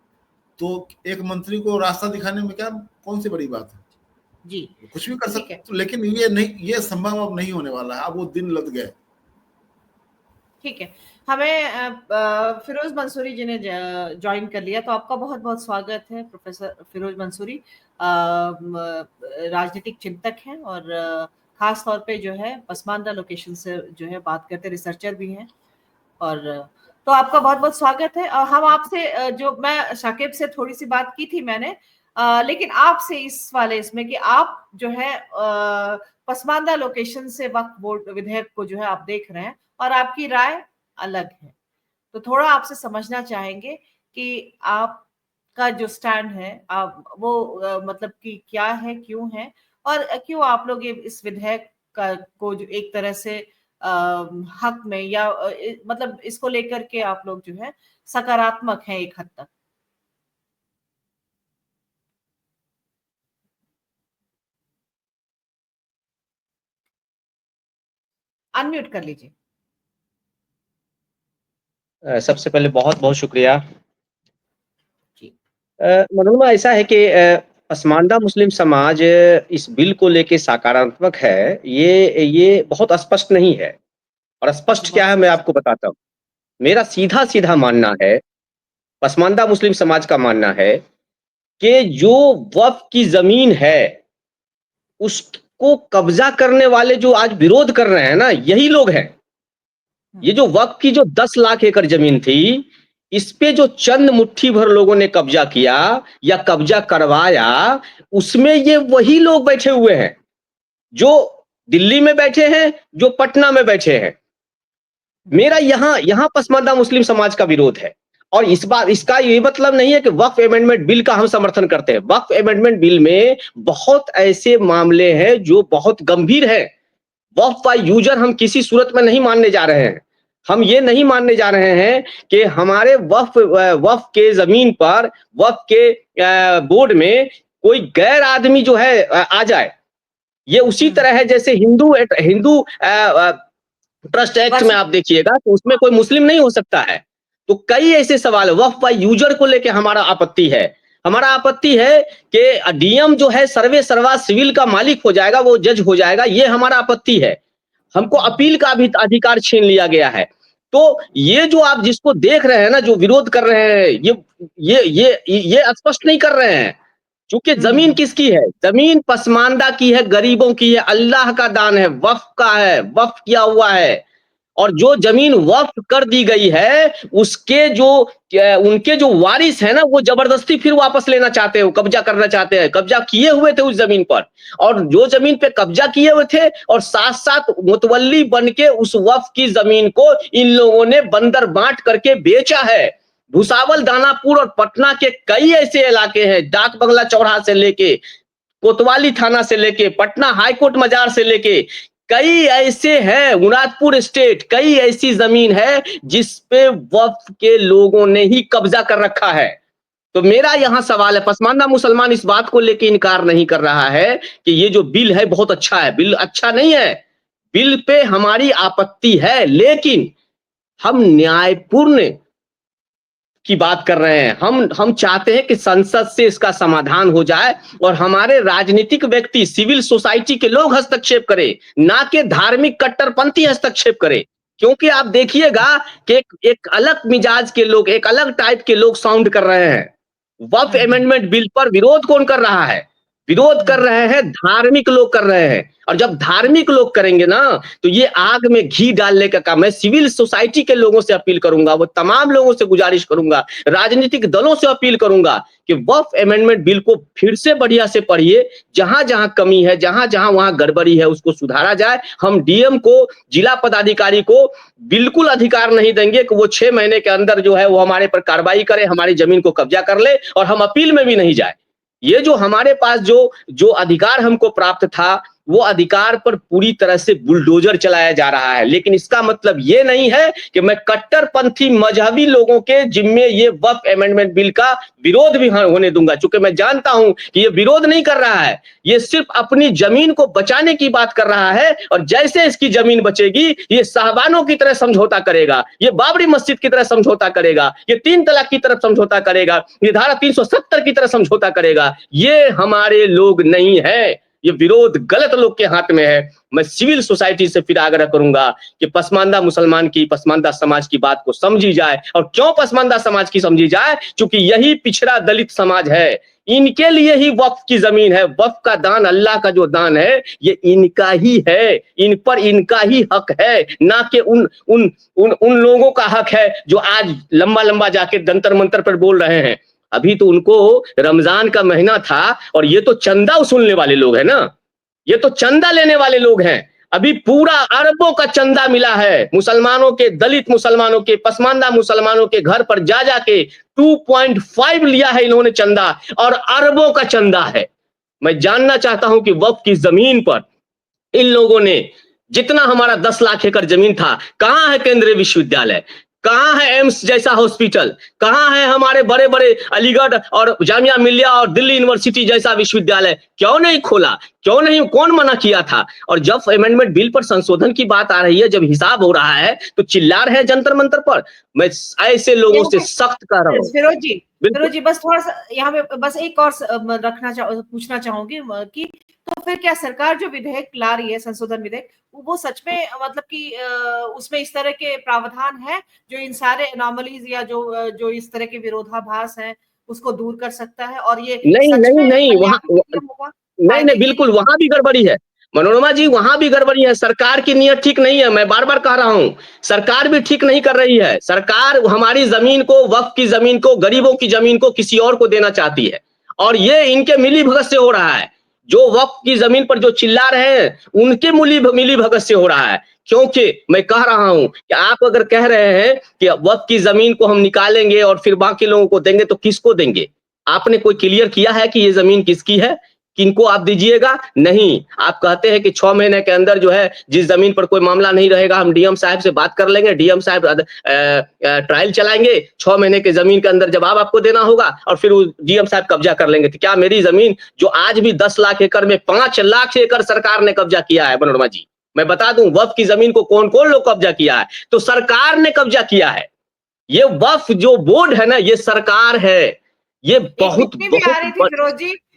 तो एक मंत्री को रास्ता दिखाने में क्या कौन सी बड़ी बात है जी, कुछ भी कर सकते। तो लेकिन ये नहीं, ये संभव अब नहीं होने वाला है। अब वो दिन लद गए। ठीक है, हमें फिरोज मंसूरी जी ने ज्वाइन कर लिया, तो आपका बहुत बहुत स्वागत है। प्रोफेसर फिरोज मंसूरी राजनीतिक चिंतक हैं और खास तौर पे जो है पसमानदा लोकेशन से जो है बात करते, रिसर्चर भी हैं। और तो आपका बहुत बहुत स्वागत है। हम आपसे जो मैं शाकिब से थोड़ी सी बात की थी मैंने, लेकिन आपसे इस वाले इसमें कि आप जो है पसमानदा लोकेशन से वक्फ बोर्ड विधेयक को जो है आप देख रहे हैं और आपकी राय अलग है, तो थोड़ा आपसे समझना चाहेंगे कि आपका जो स्टैंड है आप वो मतलब कि क्या है, क्यों है, और क्यों आप लोग ये इस विधेयक को जो एक तरह से हक में या मतलब इसको लेकर के आप लोग जो है सकारात्मक हैं एक हद तक। अनम्यूट कर लीजिए। सबसे पहले बहुत बहुत शुक्रिया। मनोरमा, ऐसा है कि पसमानदा मुस्लिम समाज इस बिल को लेके सकारात्मक है, ये बहुत स्पष्ट नहीं है। और स्पष्ट क्या है मैं आपको बताता हूँ। मेरा सीधा सीधा मानना है, पसमानदा मुस्लिम समाज का मानना है कि जो वक्फ की जमीन है उसको कब्जा करने वाले जो आज विरोध कर रहे हैं ना, यही लोग हैं। ये जो वक्फ की जो 10 लाख एकड़ जमीन थी, इस पे जो चंद मुट्ठी भर लोगों ने कब्जा किया या कब्जा करवाया, उसमें ये वही लोग बैठे हुए हैं जो दिल्ली में बैठे हैं, जो पटना में बैठे हैं। मेरा यहां पसमानदा मुस्लिम समाज का विरोध है। और इस बार इसका ये मतलब नहीं है कि वक्फ अमेंडमेंट बिल का हम समर्थन करते हैं। वक्फ अमेंडमेंट बिल में बहुत ऐसे मामले हैं जो बहुत गंभीर है। वक्फ बाय यूजर हम किसी सूरत में नहीं मानने जा रहे हैं। हम ये नहीं मानने जा रहे हैं कि हमारे वक्फ के जमीन पर वक्फ के बोर्ड में कोई गैर आदमी जो है आ जाए। ये उसी तरह है जैसे हिंदू ट्रस्ट एक्ट में आप देखिएगा तो उसमें कोई मुस्लिम नहीं हो सकता है। तो कई ऐसे सवाल है। वक्फ बाय यूजर को लेके हमारा आपत्ति है। हमारा आपत्ति है कि डीएम जो है सर्वे सर्वा सिविल का मालिक हो जाएगा, वो जज हो जाएगा, ये हमारा आपत्ति है। हमको अपील का भी अधिकार छीन लिया गया है। तो ये जो आप जिसको देख रहे हैं ना, जो विरोध कर रहे हैं, ये स्पष्ट नहीं कर रहे हैं। क्योंकि जमीन किसकी है? जमीन पसमानदा की है, गरीबों की है, अल्लाह का दान है, वक्फ का है, वक्फ किया हुआ है। और जो जमीन वक्फ कर दी गई है उसके उनके जो वारिस है ना, वो जबरदस्ती फिर वापस लेना चाहते हैं, कब्जा करना चाहते हैं। कब्जा किए हुए थे उस जमीन पर, और जो जमीन पे कब्जा किए हुए थे और साथ साथ मुतवल्ली बन के उस वक्फ की जमीन को इन लोगों ने बंदर बांट करके बेचा है। भुसावल, दानापुर और पटना के कई ऐसे इलाके हैं, डाक बंगला चौराहा से लेके कोतवाली थाना से लेके पटना हाईकोर्ट मजार से लेके कई ऐसे हैं, मुरादपुर स्टेट, कई ऐसी जमीन है जिस पे वक्फ के लोगों ने ही कब्जा कर रखा है। तो मेरा यहां सवाल है, पसमानदा मुसलमान इस बात को लेकर इनकार नहीं कर रहा है कि ये जो बिल है बहुत अच्छा है। बिल अच्छा नहीं है, बिल पे हमारी आपत्ति है, लेकिन हम न्यायपूर्ण की बात कर रहे हैं। हम चाहते हैं कि संसद से इसका समाधान हो जाए और हमारे राजनीतिक व्यक्ति, सिविल सोसाइटी के लोग हस्तक्षेप करें, ना कि धार्मिक कट्टरपंथी हस्तक्षेप करें। क्योंकि आप देखिएगा कि एक अलग मिजाज के लोग, एक अलग टाइप के लोग साउंड कर रहे हैं। वक्फ अमेंडमेंट बिल पर विरोध कौन कर रहा है? विरोध कर रहे हैं धार्मिक लोग कर रहे हैं, और जब धार्मिक लोग करेंगे ना तो ये आग में घी डालने का काम। मैं सिविल सोसाइटी के लोगों से अपील करूंगा, वो तमाम लोगों से गुजारिश करूंगा, राजनीतिक दलों से अपील करूंगा कि वक्फ अमेंडमेंट बिल को फिर से बढ़िया से पढ़िए, जहां जहां कमी है, जहां जहां वहां गड़बड़ी है उसको सुधारा जाए। हम डीएम को, जिला पदाधिकारी को बिल्कुल अधिकार नहीं देंगे कि वो 6 महीने के अंदर जो है वो हमारे पर कार्रवाई करे, हमारी जमीन को कब्जा कर ले, और हम अपील में भी नहीं जाए। ये जो हमारे पास जो अधिकार हमको प्राप्त था, वो अधिकार पर पूरी तरह से बुलडोजर चलाया जा रहा है। लेकिन इसका मतलब ये नहीं है कि मैं कट्टरपंथी मजहबी लोगों के जिम्मे ये वक्फ अमेंडमेंट बिल का विरोध भी होने दूंगा, क्योंकि मैं जानता हूं कि ये विरोध नहीं कर रहा है, ये सिर्फ अपनी जमीन को बचाने की बात कर रहा है। और जैसे इसकी जमीन बचेगी, ये साहबानों की तरह समझौता करेगा, ये बाबरी मस्जिद की तरह समझौता करेगा, ये 3 तलाक की तरफ समझौता करेगा, ये धारा 370 की तरह समझौता करेगा। ये हमारे लोग नहीं है, ये विरोध गलत लोग के हाथ में है। मैं सिविल सोसाइटी से फिर आग्रह करूंगा कि पसमानदा मुसलमान की, पसमानदा समाज की बात को समझी जाए। और क्यों पसमानदा समाज की समझी जाए? क्योंकि यही पिछड़ा दलित समाज है, इनके लिए ही वक्फ की जमीन है। वक्फ का दान, अल्लाह का जो दान है, ये इनका ही है, इन पर इनका ही हक है, ना कि उन लोगों का हक है जो आज लंबा लंबा जाके जंतर मंतर पर बोल रहे हैं। अभी तो उनको रमजान का महीना था, और ये तो चंदा वसूलने वाले लोग हैं ना, ये तो चंदा लेने वाले लोग हैं। अभी पूरा अरबों का चंदा मिला है मुसलमानों के, दलित मुसलमानों के, पसमानदा मुसलमानों के घर पर जा जाके 2.5 लिया है इन्होंने चंदा, और अरबों का चंदा है। मैं जानना चाहता हूं कि वक्फ की जमीन पर इन लोगों ने जितना हमारा 10 लाख एकड़ जमीन था, कहां है केंद्रीय विश्वविद्यालय, कहां है एम्स जैसा हॉस्पिटल, कहां है हमारे बड़े बड़े अलीगढ़ और जामिया मिलिया और दिल्ली यूनिवर्सिटी जैसा विश्वविद्यालय, क्यों नहीं खोला, क्यों नहीं, कौन मना किया था? और जब अमेंडमेंट बिल पर संशोधन की बात आ रही है, जब हिसाब हो रहा है, तो चिल्ला रहे हैं जंतर मंतर पर। मैं ऐसे लोगों से सख्त कर रहा हूं। फिरोज जी बस थोड़ा सा यहाँ पे बस एक और पूछना चाहूंगी कि तो फिर क्या सरकार जो विधेयक ला रही है, संशोधन विधेयक, वो सच में मतलब कि उसमें इस तरह के प्रावधान है जो इन सारे एनॉमलीज या जो इस तरह के विरोधाभास हैं उसको दूर कर सकता है? और ये नहीं, वहाँ नहीं, बिल्कुल वहां भी गड़बड़ी है मनोरमा जी, वहां भी गड़बड़ी है। सरकार की नीयत ठीक नहीं है, मैं बार बार कह रहा हूं, सरकार भी ठीक नहीं कर रही है। सरकार हमारी जमीन को, वक्फ की जमीन को, गरीबों की जमीन को किसी और को देना चाहती है, और ये इनके मिली भगत से हो रहा है। जो वक्फ की जमीन पर जो चिल्ला रहे हैं, उनके मिली भगत से हो रहा है। क्योंकि मैं कह रहा हूं कि आप अगर कह रहे हैं कि वक्फ की जमीन को हम निकालेंगे और फिर बाकी लोगों को देंगे, तो किसको देंगे? आपने कोई क्लियर किया है कि ये जमीन किसकी है, किनको आप दीजिएगा? नहीं, आप कहते हैं कि 6 महीने के अंदर जो है, जिस जमीन पर कोई मामला नहीं रहेगा, हम डीएम साहब से बात कर लेंगे, डीएम साहब ट्रायल चलाएंगे, 6 महीने के जमीन के अंदर जवाब आपको देना होगा, और फिर डीएम साहब कब्जा कर लेंगे। तो क्या मेरी जमीन जो आज भी 10 लाख एकड़ में 5 लाख एकड़ सरकार ने कब्जा किया है, मनोरमा जी, मैं बता दूं वक्फ की जमीन को कौन कौन लोग कब्जा किया है, तो सरकार ने कब्जा किया है। ये वक्फ जो बोर्ड है ना, ये सरकार है। ये बहुत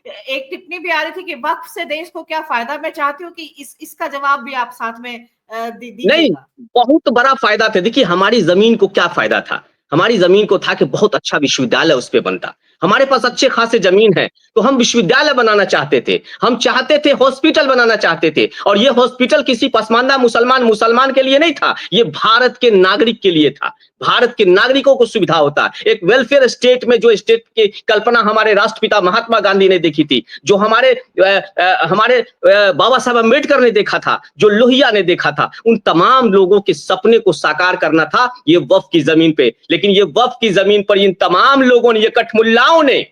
एक टिप्पणी भी आ रही थी कि वक्फ से देश को क्या फायदा? मैं चाहती हूँ कि इसका जवाब भी आप साथ में दीजिएगा। नहीं, बहुत बड़ा फायदा था। देखिए, हमारी जमीन को क्या फायदा था? हमारी जमीन को था कि बहुत अच्छा विश्वविद्यालय उस पे बनता। हमारे पास अच्छे खासे जमीन है, तो हम विश्वविद्यालय बनाना चाहते थे, हम चाहते थे हॉस्पिटल बनाना चाहते थे, और ये हॉस्पिटल किसी पसमानदा मुसलमान के लिए नहीं था, ये भारत के नागरिक के लिए था। भारत के नागरिकों को सुविधा होता है। एक वेलफेयर स्टेट में, जो स्टेट की कल्पना हमारे राष्ट्रपिता महात्मा गांधी ने देखी थी, जो हमारे बाबा साहब अम्बेडकर ने देखा था, जो लोहिया ने देखा था, उन तमाम लोगों के सपने को साकार करना था ये वक्फ की जमीन पे। लेकिन ये वक्फ की जमीन पर इन तमाम लोगों ने, ये कठमुल्लाओं ने,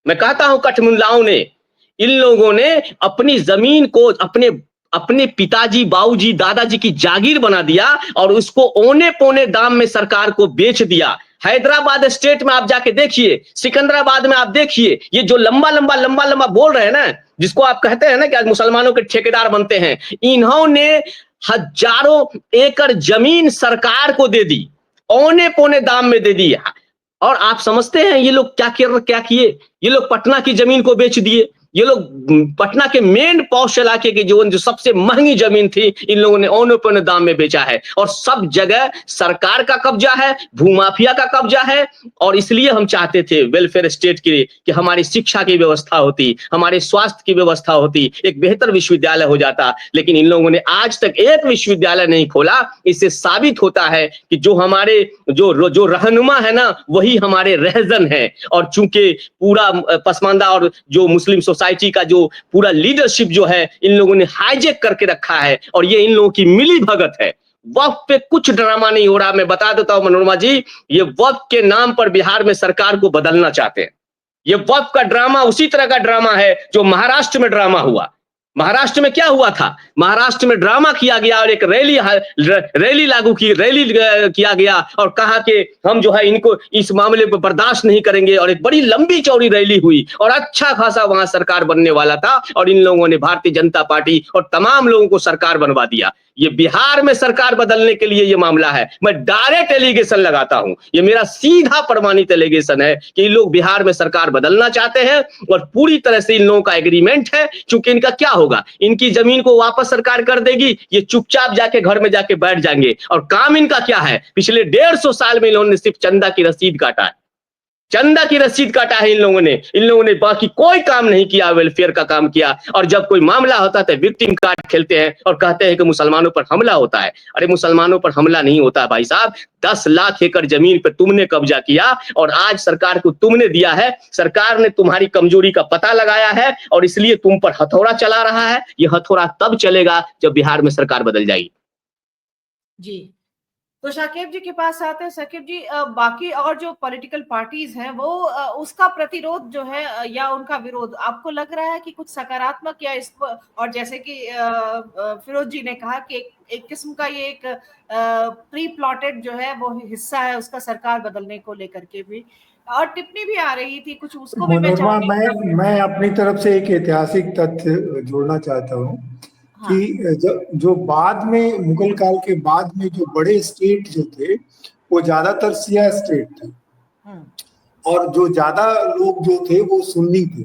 मैं कहता हूं कठमुल्लाओं ने, इन लोगों ने अपनी जमीन को अपने पिताजी, बाबूजी, दादाजी की जागीर बना दिया, और उसको औने पौने दाम में सरकार को बेच दिया। हैदराबाद स्टेट में आप जाके देखिए, सिकंदराबाद में आप देखिए, ये जो लंबा लंबा बोल रहे हैं ना, जिसको आप कहते हैं ना कि आज मुसलमानों के ठेकेदार बनते हैं, इन्होंने हजारों एकड़ जमीन सरकार को दे दी, औने पौने दाम में दे दी। और आप समझते हैं ये लोग क्या किए? ये लोग पटना की जमीन को बेच दिए, ये लोग पटना के मेन पॉश इलाके की जो सबसे महंगी जमीन थी इन लोगों ने औने पौने दाम में बेचा है। और सब जगह सरकार का कब्जा है, भूमाफिया का कब्जा है। और इसलिए हम चाहते थे वेलफेयर स्टेट के लिए कि हमारी शिक्षा की व्यवस्था होती, हमारे स्वास्थ्य की व्यवस्था होती, एक बेहतर विश्वविद्यालय हो जाता। लेकिन इन लोगों ने आज तक एक विश्वविद्यालय नहीं खोला। इससे साबित होता है कि जो हमारे जो रहनुमा है ना, वही हमारे रहजन है। और चूंकि पूरा पसमानदा और जो मुस्लिम सोसाइटी का जो पूरा लीडरशिप जो है इन लोगों ने हाईजेक करके रखा है, और ये इन लोगों की मिली भगत है। वक्फ पे कुछ ड्रामा नहीं हो रहा। मैं बता देता हूं मनोरमा जी, ये वक्फ के नाम पर बिहार में सरकार को बदलना चाहते हैं। ये वक्फ का ड्रामा उसी तरह का ड्रामा है जो महाराष्ट्र में ड्रामा हुआ। महाराष्ट्र में क्या हुआ था? महाराष्ट्र में ड्रामा किया गया और एक रैली किया गया और कहा कि हम जो है इनको इस मामले पर बर्दाश्त नहीं करेंगे। और एक बड़ी लंबी चौड़ी रैली हुई और अच्छा खासा वहां सरकार बनने वाला था। और इन लोगों ने भारतीय जनता पार्टी और तमाम लोगों को सरकार बनवा दिया। ये बिहार में सरकार बदलने के लिए ये मामला है। मैं डायरेक्ट एलिगेशन लगाता हूं, ये मेरा सीधा प्रमाणित एलिगेशन है कि इन लोग बिहार में सरकार बदलना चाहते हैं। और पूरी तरह से इन लोगों का एग्रीमेंट है। क्योंकि इनका क्या होगा, इनकी जमीन को वापस सरकार कर देगी, ये चुपचाप जाके घर में जाके बैठ जाएंगे। और काम इनका क्या है, पिछले 150 साल में इन्होंने सिर्फ चंदा की रसीद काटा है। चंदा की रसीद काटा है इन लोगों ने बाकी कोई काम नहीं किया, वेलफेयर का काम किया। और जब कोई मामला होता है विक्टिम कार्ड खेलते हैं और कहते हैं कि मुसलमानों पर हमला होता है। अरे मुसलमानों पर हमला नहीं होता भाई साहब। 10 लाख एकड़ जमीन पर तुमने कब्जा किया और आज सरकार को तुमने दिया है। सरकार ने तुम्हारी कमजोरी का पता लगाया है और इसलिए तुम पर हथौड़ा चला रहा है। यह हथौड़ा तब चलेगा जब बिहार में सरकार बदल जाएगी। जी, तो शाकिब जी के पास आते हैं। शाकिब जी, बाकी और जो पॉलिटिकल पार्टीज हैं वो उसका प्रतिरोध जो है या उनका विरोध आपको लग रहा है कि कुछ सकारात्मक या इस पर, और जैसे कि फिरोज जी ने कहा कि एक किस्म का ये एक प्री प्लॉटेड जो है वो हिस्सा है उसका सरकार बदलने को लेकर के भी, और टिप्पणी भी आ रही थी कुछ, उसको भी मैं अपनी तरफ से एक ऐतिहासिक तथ्य जोड़ना चाहता हूँ कि जो बाद में मुगल काल के बाद में जो बड़े स्टेट जो थे वो ज्यादातर शिया स्टेट थे और जो ज्यादा लोग जो थे वो सुन्नी थे।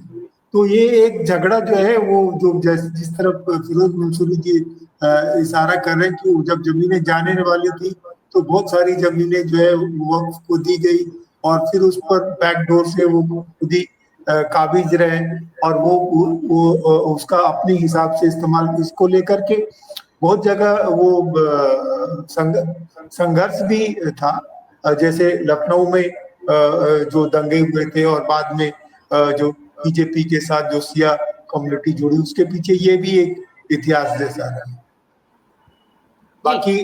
तो ये एक झगड़ा जो है वो जो जिस तरफ फिरोज मंसूरी जी इशारा कर रहे हैं कि जब जमीनें जाने वाली थी तो बहुत सारी जमीनें जो है वक्फ को दी गई और फिर उस पर बैकडोर से वो खुद ही काबिज रहे और वो उसका अपने हिसाब से इस्तेमाल, इसको लेकर के बहुत जगह वो संघर्ष भी था। जैसे लखनऊ में जो दंगे हुए थे और बाद में जो बीजेपी के साथ जो शिया कम्युनिटी जुड़ी, उसके पीछे ये भी एक इतिहास जैसा है। बाकी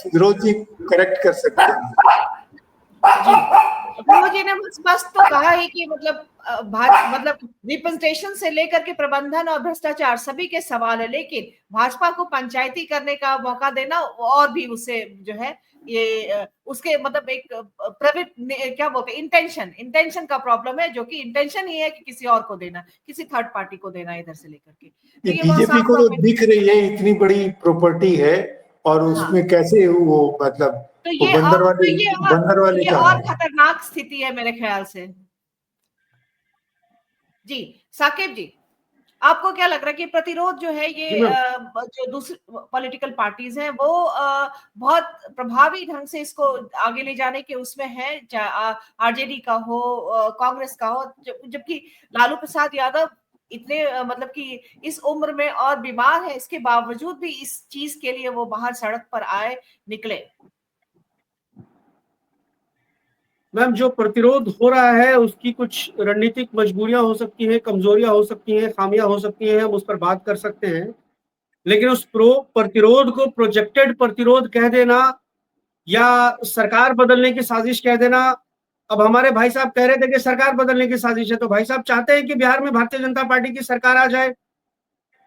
फिरोज जी करेक्ट कर सकते हैं। मुझे ने बस तो कहा है कि मतलब रिप्रेजेंटेशन से लेकर के प्रबंधन और भ्रष्टाचार सभी के सवाल है, लेकिन भाजपा को पंचायती करने का मौका देना और भी उसे जो है ये उसके मतलब एक क्या बोलते हैं इंटेंशन का प्रॉब्लम है, जो कि इंटेंशन ही है कि किसी और को देना, किसी थर्ड पार्टी को देना इधर से लेकर के। बीजेपी को तो दिख रही है इतनी बड़ी प्रॉपर्टी है और उसमें कैसे वो मतलब तो ये और खतरनाक स्थिति है मेरे ख्याल से। जी साकिब जी, आपको क्या लग रहा है कि प्रतिरोध जो है ये जो दूसरी पॉलिटिकल पार्टीज हैं वो बहुत प्रभावी ढंग से इसको आगे ले जाने के उसमें है, चाहे आरजेडी का हो, कांग्रेस का हो, जबकि लालू प्रसाद यादव इतने मतलब कि इस उम्र में और बीमार है, इसके बावजूद भी इस चीज के लिए वो बाहर सड़क पर निकले। मैम, जो प्रतिरोध हो रहा है उसकी कुछ रणनीतिक मजबूरियां हो सकती हैं, कमजोरियां हो सकती हैं, खामियां हो सकती हैं, हम उस पर बात कर सकते हैं। लेकिन उस प्रतिरोध को प्रोजेक्टेड प्रतिरोध कह देना या सरकार बदलने की साजिश कह देना, अब हमारे भाई साहब कह रहे थे कि सरकार बदलने की साजिश है, तो भाई साहब चाहते हैं कि बिहार में भारतीय जनता पार्टी की सरकार आ जाए।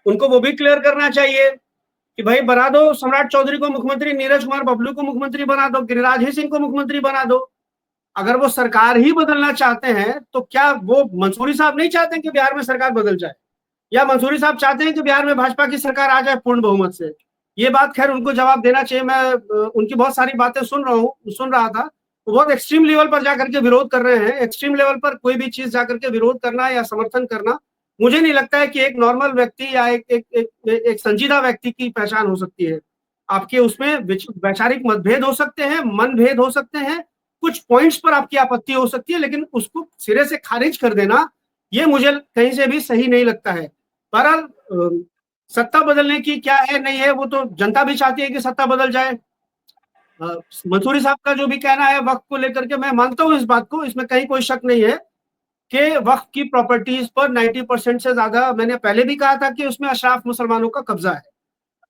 उनको वो भी क्लियर करना चाहिए कि भाई बना दो सम्राट चौधरी को मुख्यमंत्री, नीरज कुमार बबलू को मुख्यमंत्री बना दो, गिरिराज सिंह को मुख्यमंत्री बना दो। अगर वो सरकार ही बदलना चाहते हैं तो क्या वो मंसूरी साहब नहीं चाहते हैं कि बिहार में सरकार बदल जाए, या मंसूरी साहब चाहते हैं कि बिहार में भाजपा की सरकार आ जाए पूर्ण बहुमत से? ये बात खैर उनको जवाब देना चाहिए। मैं उनकी बहुत सारी बातें सुन रहा था, वो बहुत एक्सट्रीम लेवल पर जाकर के विरोध कर रहे हैं। एक्सट्रीम लेवल पर कोई भी चीज जाकर के विरोध करना या समर्थन करना मुझे नहीं लगता है कि एक नॉर्मल व्यक्ति या एक संजीदा व्यक्ति की पहचान हो सकती है। आपके उसमें वैचारिक मतभेद हो सकते हैं, मनभेद हो सकते हैं, कुछ पॉइंट्स पर आपकी आपत्ति हो सकती है, लेकिन उसको सिरे से खारिज कर देना ये मुझे कहीं से भी सही नहीं लगता है। बहरहाल सत्ता बदलने की क्या है नहीं है वो तो जनता भी चाहती है कि सत्ता बदल जाए। मंसूरी साहब का जो भी कहना है वक्फ को लेकर के, मैं मानता हूँ इस बात को, इसमें कहीं कोई शक नहीं है कि वक्फ की प्रॉपर्टीज पर 90% से ज्यादा, मैंने पहले भी कहा था कि उसमें अशराफ मुसलमानों का कब्जा है।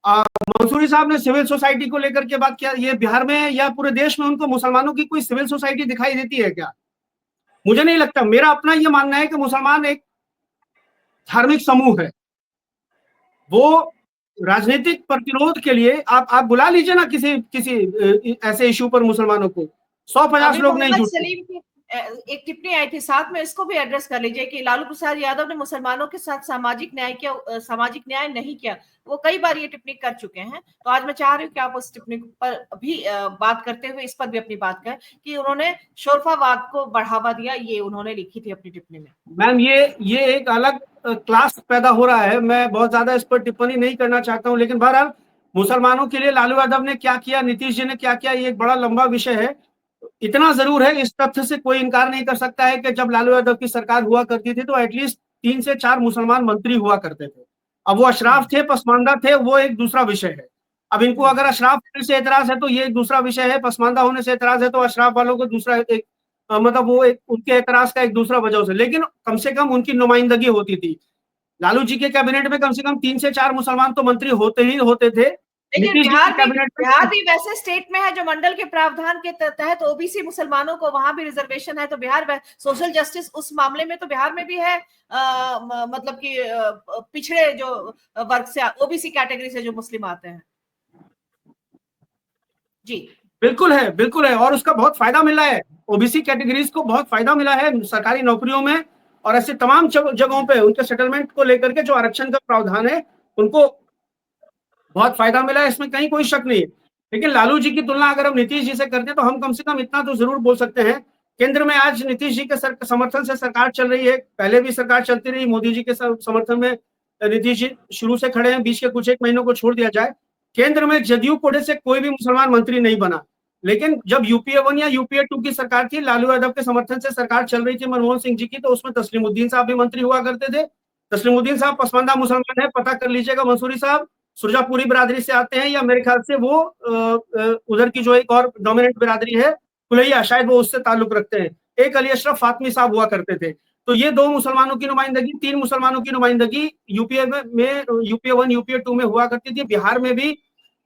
मंसूरी साहब ने सिविल सोसाइटी को लेकर के बात किया, ये बिहार में या पूरे देश में उनको मुसलमानों की कोई सिविल सोसाइटी दिखाई देती है क्या? मुझे नहीं लगता। मेरा अपना ये मानना है कि मुसलमान एक धार्मिक समूह है, वो राजनीतिक प्रतिरोध के लिए आप बुला लीजिए ना किसी ऐसे इशू पर मुसलमानों को, 150 लोग नहीं जुटते। सलीम की एक टिप्पणी आई थी साथ में, इसको भी एड्रेस कर लीजिए कि लालू प्रसाद यादव ने मुसलमानों के साथ सामाजिक न्याय नहीं किया। वो कई बार ये टिप्पणी कर चुके हैं, तो आज मैं चाह रही हूँ कि आप उस टिप्पणी पर भी बात करते हुए इस पर भी अपनी बात करें कि उन्होंने शोरफावाद को बढ़ावा दिया, ये उन्होंने लिखी थी अपनी टिप्पणी में। मैम ये एक अलग क्लास पैदा हो रहा है, मैं बहुत ज्यादा इस पर टिप्पणी नहीं करना चाहता हूँ, लेकिन बहरहाल मुसलमानों के लिए लालू यादव ने क्या किया, नीतीश जी ने क्या किया, ये एक बड़ा लंबा विषय है। इतना जरूर है, इस तथ्य से कोई इनकार नहीं कर सकता है कि जब लालू यादव की सरकार हुआ करती थी तो एटलीस्ट 3 से 4 मुसलमान मंत्री हुआ करते थे। अब वो अशराफ थे, पसमानदा थे, वो एक दूसरा विषय है। अब इनको अगर अशराफ होने से एतराज है तो ये एक दूसरा विषय है, पसमानदा होने से एतराज है तो अशराफ वालों को दूसरा एक मतलब वो एक उनके एतराज का एक दूसरा वजह से, लेकिन कम से कम उनकी नुमाइंदगी होती थी। लालू जी के कैबिनेट में कम से कम 3 से 4 मुसलमान तो मंत्री होते ही होते थे। लेकिन बिहार भी वैसे स्टेट में है जो मंडल के प्रावधान के तहत ओबीसी मुसलमानों को वहां भी रिजर्वेशन है, तो बिहार सोशल जस्टिस उस मामले में तो बिहार में भी है, मतलब कि पिछड़े जो वर्ग से ओबीसी कैटेगरी से जो मुस्लिम आते हैं। जी बिल्कुल है और उसका बहुत फायदा मिला है, ओबीसी कैटेगरीज को बहुत फायदा मिला है सरकारी नौकरियों में और ऐसे तमाम जगहों पे उनके सेटलमेंट को लेकर के जो आरक्षण का प्रावधान है उनको बहुत फायदा मिला है, इसमें कहीं कोई शक नहीं है। लेकिन लालू जी की तुलना अगर हम नीतीश जी से करते हैं तो हम कम से कम इतना तो जरूर बोल सकते हैं, केंद्र में आज नीतीश जी के समर्थन से सरकार चल रही है, पहले भी सरकार चलती रही, मोदी जी के समर्थन में नीतीश जी शुरू से खड़े हैं, बीच के कुछ एक महीनों को छोड़ दिया जाए। केंद्र में जदयू कोटे से कोई भी मुसलमान मंत्री नहीं बना, लेकिन जब यूपीए 1 या यूपीए 2 की सरकार थी, लालू यादव के समर्थन से सरकार चल रही थी मनमोहन सिंह जी की, तो उसमें तस्लीमुद्दीन साहब भी मंत्री हुआ करते थे। तस्लीमुद्दीन साहब पसमानदा मुसलमान है, पता कर लीजिएगा, मंसूरी साहब सुरजापुरी बिरादरी से आते हैं या मेरे ख्याल से वो उधर की जो एक और डोमिनेंट बिरादरी है कुलैया, शायद वो उससे ताल्लुक रखते हैं। एक अली अशरफ फातमी साहब हुआ करते थे। तो ये 2 मुसलमानों की नुमाइंदगी, 3 मुसलमानों की नुमाइंदगी यूपीए में यूपीए 1 यूपीए 2 में हुआ करती थी। बिहार में भी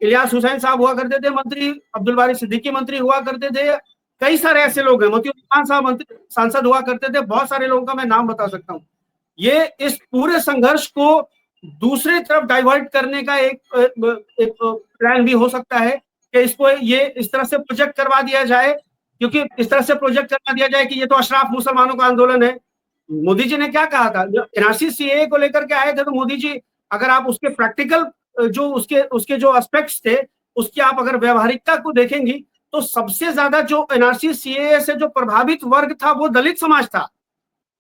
इलियास हुसैन साहब हुआ करते थे मंत्री, अब्दुल बारी सिद्दीकी मंत्री हुआ करते थे, कई सारे ऐसे लोग हैं, मोतियुर रहमान साहब मंत्री सांसद हुआ करते थे, बहुत सारे लोगों का मैं नाम बता सकता हूँ। ये इस पूरे संघर्ष को दूसरे तरफ डाइवर्ट करने का एक प्लान भी हो सकता है कि इसको ये इस तरह से प्रोजेक्ट करवा दिया जाए, क्योंकि इस तरह से प्रोजेक्ट करवा दिया जाए कि ये तो अशराफ मुसलमानों का आंदोलन है। मोदी जी ने क्या कहा था जब एनआरसी सीएए को लेकर के आए थे, तो मोदी जी अगर आप उसके प्रैक्टिकल जो उसके जो एस्पेक्ट्स थे उसकी आप अगर व्यवहारिकता को देखेंगी तो सबसे ज्यादा जो एनआरसी सीएए से जो प्रभावित वर्ग था वो दलित समाज था।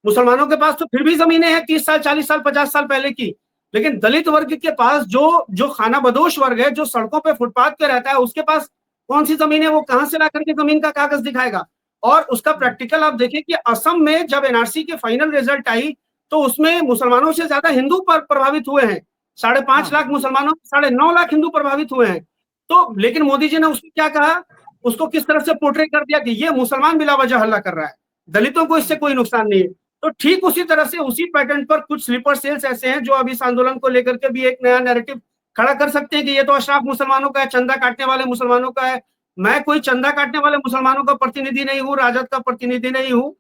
मुसलमानों के पास तो फिर भी जमीनें हैं 30 साल 40 साल 50 साल पहले की, लेकिन दलित वर्ग के पास जो खाना बदोश वर्ग है, जो सड़कों पे फुटपाथ पे रहता है, उसके पास कौन सी जमीन है, वो कहां से ला करके जमीन का कागज दिखाएगा। और उसका प्रैक्टिकल आप देखिए कि असम में जब एनआरसी के फाइनल रिजल्ट आई तो उसमें मुसलमानों से ज्यादा हिंदू पर प्रभावित हुए हैं, 5.5 लाख मुसलमानों 9.5 लाख हिंदू प्रभावित हुए हैं। तो लेकिन मोदी जी ने उसको क्या कहा, उसको किस तरह से पोर्ट्रे कर दिया कि ये मुसलमान बिला वजह हल्ला कर रहा है, दलितों को इससे कोई नुकसान नहीं है। तो ठीक उसी तरह से उसी पैटर्न पर कुछ स्लीपर सेल्स ऐसे हैं जो अभी इस आंदोलन को लेकर के भी एक नया नैरेटिव खड़ा कर सकते हैं कि ये तो अशराफ मुसलमानों का है, चंदा काटने वाले मुसलमानों का है। मैं कोई चंदा काटने वाले मुसलमानों का प्रतिनिधि नहीं हूँ, राजद का प्रतिनिधि नहीं हूँ,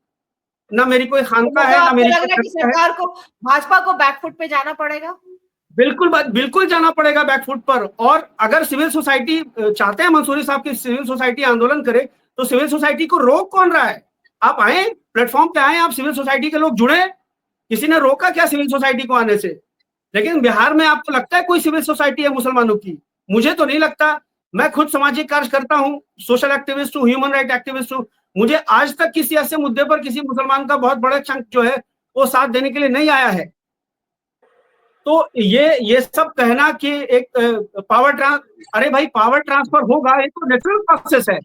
ना मेरी कोई खानका है, ना मेरी सरकार को, भाजपा को बैकफुट पे जाना पड़ेगा। बिल्कुल जाना पड़ेगा बैकफुट पर। और अगर सिविल सोसाइटी चाहते हैं मंसूरी साहब की सिविल सोसाइटी आंदोलन करे, तो सिविल सोसाइटी को रोक कौन रहा है? आप आए, प्लेटफॉर्म पे आए, आप सिविल सोसाइटी के लोग जुड़े, किसी ने रोका क्या सिविल सोसाइटी को आने से? लेकिन बिहार में आपको लगता है कोई सिविल सोसाइटी है मुसलमानों की? मुझे तो नहीं लगता। मैं खुद सामाजिक कार्य करता हूँ, सोशल एक्टिविस्ट हूँ, ह्यूमन राइट एक्टिविस्ट हूँ, मुझे आज तक किसी ऐसे मुद्दे पर किसी मुसलमान का बहुत बड़ा चंक जो है वो साथ देने के लिए नहीं आया है। तो ये सब कहना कि एक अरे भाई पावर ट्रांसफर होगा, ये तो नेचुरल प्रोसेस है।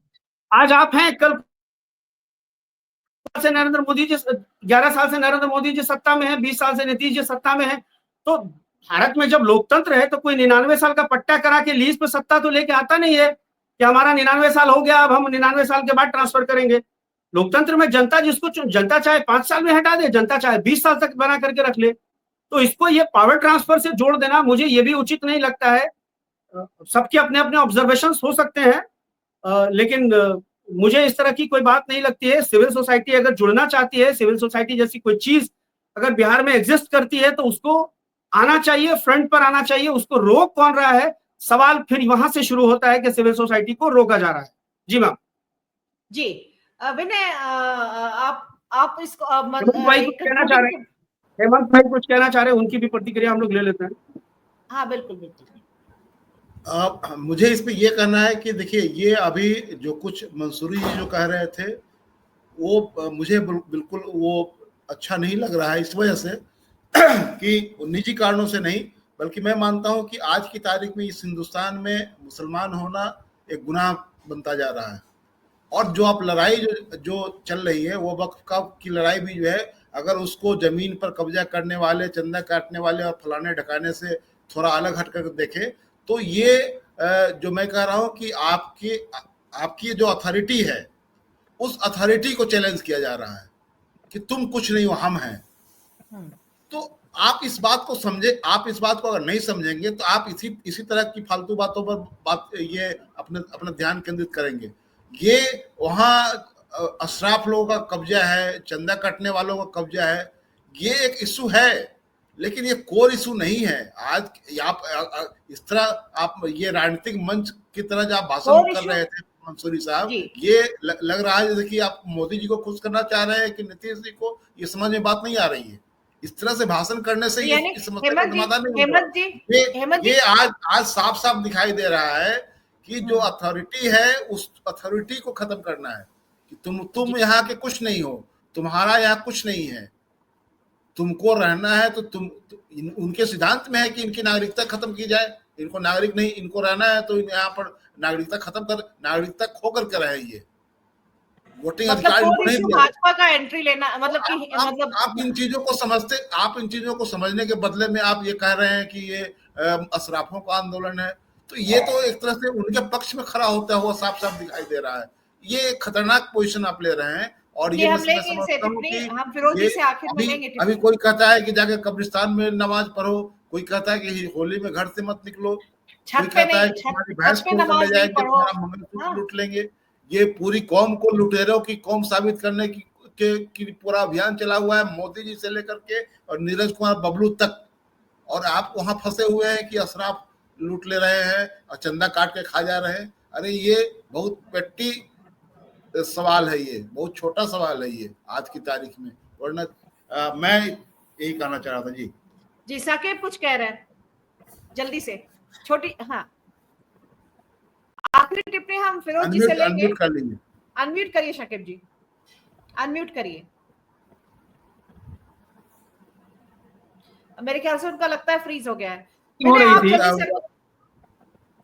आज आप हैं, कल से नरेंद्र मोदी जी 11 साल से नरेंद्र मोदी जी सत्ता में है, 20 साल से नीतीश जी सत्ता में है। तो भारत में जब लोकतंत्र है तो कोई 99 साल का पट्टा करा के लीज पे सत्ता तो लेके आता नहीं है कि हमारा 99 साल हो गया, अब हम 99 साल के बाद ट्रांसफर करेंगे। लोकतंत्र में जनता जनता चाहे 5 साल में हटा दे, जनता चाहे 20 साल तक बना करके रख ले। तो इसको ये पावर ट्रांसफर से जोड़ देना मुझे ये भी उचित नहीं लगता है। सबके अपने अपने ऑब्जर्वेशन हो सकते हैं, लेकिन मुझे इस तरह की कोई बात नहीं लगती है। सिविल सोसाइटी अगर जुड़ना चाहती है, सिविल सोसाइटी जैसी कोई चीज अगर बिहार में एग्जिस्ट करती है तो उसको आना चाहिए, फ्रंट पर आना चाहिए। उसको रोक कौन रहा है, सवाल फिर वहां से शुरू होता है कि सिविल सोसाइटी को रोका जा रहा है। जी मैम। जी विनय, आप इसको हेमंत भाई कुछ कहना चाह रहे हैं, हेमंत भाई कुछ कहना चाह रहे हैं, उनकी भी प्रतिक्रिया हम लोग ले लेते हैं। हाँ बिल्कुल बिल्कुल। मुझे इस पे ये कहना है कि देखिए, ये अभी जो कुछ मंसूरी जी जो कह रहे थे वो मुझे बिल्कुल वो अच्छा नहीं लग रहा है, इस वजह से कि निजी कारणों से नहीं, बल्कि मैं मानता हूं कि आज की तारीख में इस हिंदुस्तान में मुसलमान होना एक गुनाह बनता जा रहा है। और जो आप लड़ाई जो चल रही है वो वक्फ की लड़ाई भी जो है, अगर उसको जमीन पर कब्जा करने वाले, चंदा काटने वाले और फलाने ढकाने से थोड़ा अलग हट कर देखे तो ये जो मैं कह रहा हूं कि आपकी जो अथॉरिटी है उस अथॉरिटी को चैलेंज किया जा रहा है कि तुम कुछ नहीं हो, हम हैं। तो आप इस बात को समझे, आप इस बात को अगर नहीं समझेंगे तो आप इसी तरह की फालतू बातों पर ये अपना ध्यान केंद्रित करेंगे। ये वहाँ अशराफ लोगों का कब्जा है, चंदा काटने वालों का कब्जा है, ये एक इशू है, लेकिन ये कोर इशू नहीं है। आज आप इस तरह आप ये राजनीतिक मंच की तरह जो आप भाषण कर रहे थे मंसूरी साहब, ये लग रहा है जैसे कि आप मोदी जी को खुश करना चाह रहे हैं कि नीतीश जी को, ये समझ में बात नहीं आ रही है। इस तरह से भाषण करने से ये समस्या का समाधान नहीं होगा। ये आज साफ साफ दिखाई दे रहा है कि जो अथॉरिटी है उस अथॉरिटी को खत्म करना है कि तुम यहाँ के कुछ नहीं हो, तुम्हारा यहाँ कुछ नहीं है, तुमको रहना है तो उनके सिद्धांत में है कि इनकी नागरिकता खत्म की जाए, इनको नागरिक नहीं, इनको रहना है तो यहाँ पर नागरिकता खत्म कर, नागरिकता खो करके रहे। ये वोटिंग अधिकार इनको नहीं दिया। भाजपा का एंट्री लेना मतलब कि आप इन चीजों को समझते, आप इन चीजों को समझने के बदले में आप ये कह रहे हैं कि ये अशराफों का आंदोलन है, तो ये तो एक तरह से उनके पक्ष में खड़ा होता हुआ साफ साफ दिखाई दे रहा है। ये खतरनाक पोजीशन आप ले रहे हैं। और ये मैं समझता हूँ कि अभी कोई कहता है कि जाके कब्रिस्तान में नमाज पढ़ो, कोई कहता है कि होली में घर से मत निकलो, कोई कहता है कि तुम्हारी भैंस को ले जाएंगे, तुम्हारा मंगलसूत्र लूट लेंगे। ये पूरी कौम को लुटेरों की कौम साबित करने की पूरा अभियान चला हुआ है, मोदी जी से लेकर के और नीरज कुमार बबलू तक। और आप वहां फंसे हुए हैं कि अशराफ लूट ले रहे हैं और चंदा काट के खा जा रहे हैं। अरे ये बहुत पेटी सवाल है, ये बहुत छोटा सवाल है ये आज की तारीख में। वरना मैं यही कहना चाह रहा था। जी साकिब कुछ कह रहे हैं जल्दी से, छोटी। हाँ, आखिरी टिप्पणी हम फिरोज जी से लेंगे। अनम्यूट कर लीजिए, अनम्यूट करिए शाकिब जी, अनम्यूट करिए। मेरे ख्याल से उनका लगता है फ्रीज हो गया है। हो रही थी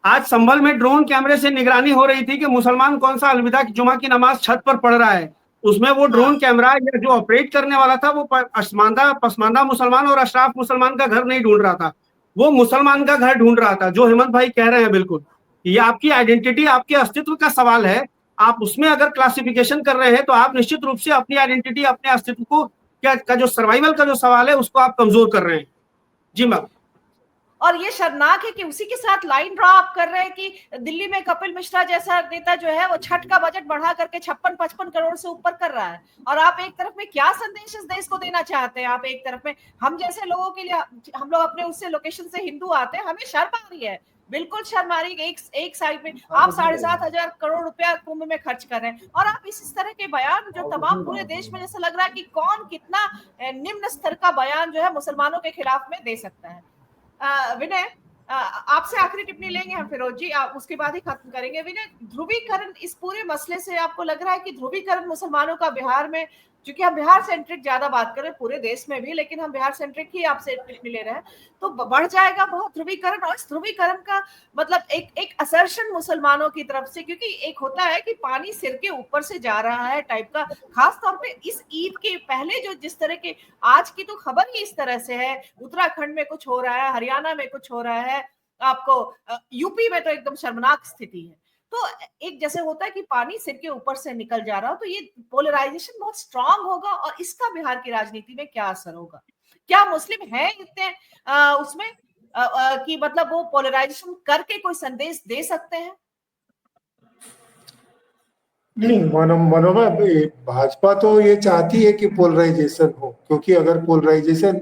आज संभल में ड्रोन कैमरे से निगरानी हो रही थी कि मुसलमान कौन सा अलविदा की जुमा की नमाज छत पर पढ़ रहा है। उसमें वो ड्रोन कैमरा या जो ऑपरेट करने वाला था वो पसमानदा मुसलमान और अशराफ मुसलमान का घर नहीं ढूंढ रहा था, वो मुसलमान का घर ढूंढ रहा था। जो हेमंत भाई कह रहे हैं बिल्कुल, ये आपकी आइडेंटिटी, आपके अस्तित्व का सवाल है। आप उसमें अगर क्लासिफिकेशन कर रहे हैं तो आप निश्चित रूप से अपनी आइडेंटिटी, अपने अस्तित्व को का जो सर्वाइवल का जो सवाल है उसको आप कमजोर कर रहे हैं। जी मैम। और ये शर्मनाक है कि उसी के साथ लाइन ड्रॉ आप कर रहे हैं कि दिल्ली में कपिल मिश्रा जैसा नेता जो है वो छठ का बजट बढ़ा करके 56-55 करोड़ से ऊपर कर रहा है। और आप एक तरफ में क्या संदेश इस देश को देना चाहते हैं? आप एक तरफ में हम जैसे लोगों के लिए, हम लोग अपने उससे लोकेशन से हिंदू आते हैं, हमें शर्म आ रही है, बिल्कुल शर्म आ रही है। एक साइड में आप 7,500 करोड़ रुपया कुंभ में खर्च कर रहे हैं और आप इस तरह के बयान जो तमाम पूरे देश में जैसा लग रहा है कि कौन कितना निम्न स्तर का बयान जो है मुसलमानों के खिलाफ में दे सकता है। विनय, आपसे आखिरी टिप्पणी लेंगे हम फिरोज जी, आप उसके बाद ही खत्म करेंगे। विनय, ध्रुवीकरण, इस पूरे मसले से आपको लग रहा है कि ध्रुवीकरण मुसलमानों का बिहार में क्योंकि हम बिहार सेंट्रिक ज्यादा बात करें पूरे देश में भी, लेकिन हम बिहार सेंट्रिक ही आपसे टिप्पणी ले रहे हैं, तो बढ़ जाएगा बहुत ध्रुवीकरण। और इस ध्रुवीकरण का मतलब एक असर्शन मुसलमानों की तरफ से, क्योंकि एक होता है कि पानी सिर के ऊपर से जा रहा है टाइप का, खास तौर पे इस ईद के पहले जो जिस तरह के, आज की तो खबर ही इस तरह से है, उत्तराखंड में कुछ हो रहा है, हरियाणा में कुछ हो रहा है, आपको यूपी में तो एकदम शर्मनाक स्थिति है। तो एक जैसे होता है कि पानी सिर के ऊपर से निकल जा रहा हो, तो ये पोलराइजेशन बहुत स्ट्रांग होगा और इसका बिहार की राजनीति में क्या असर होगा? क्या मुस्लिम है इतने उसमें कि मतलब वो पोलराइजेशन करके कोई संदेश दे सकते हैं? नहीं, मनोरमा, भाजपा तो ये चाहती है कि पोलराइजेशन हो, क्योंकि अगर पोलराइजेशन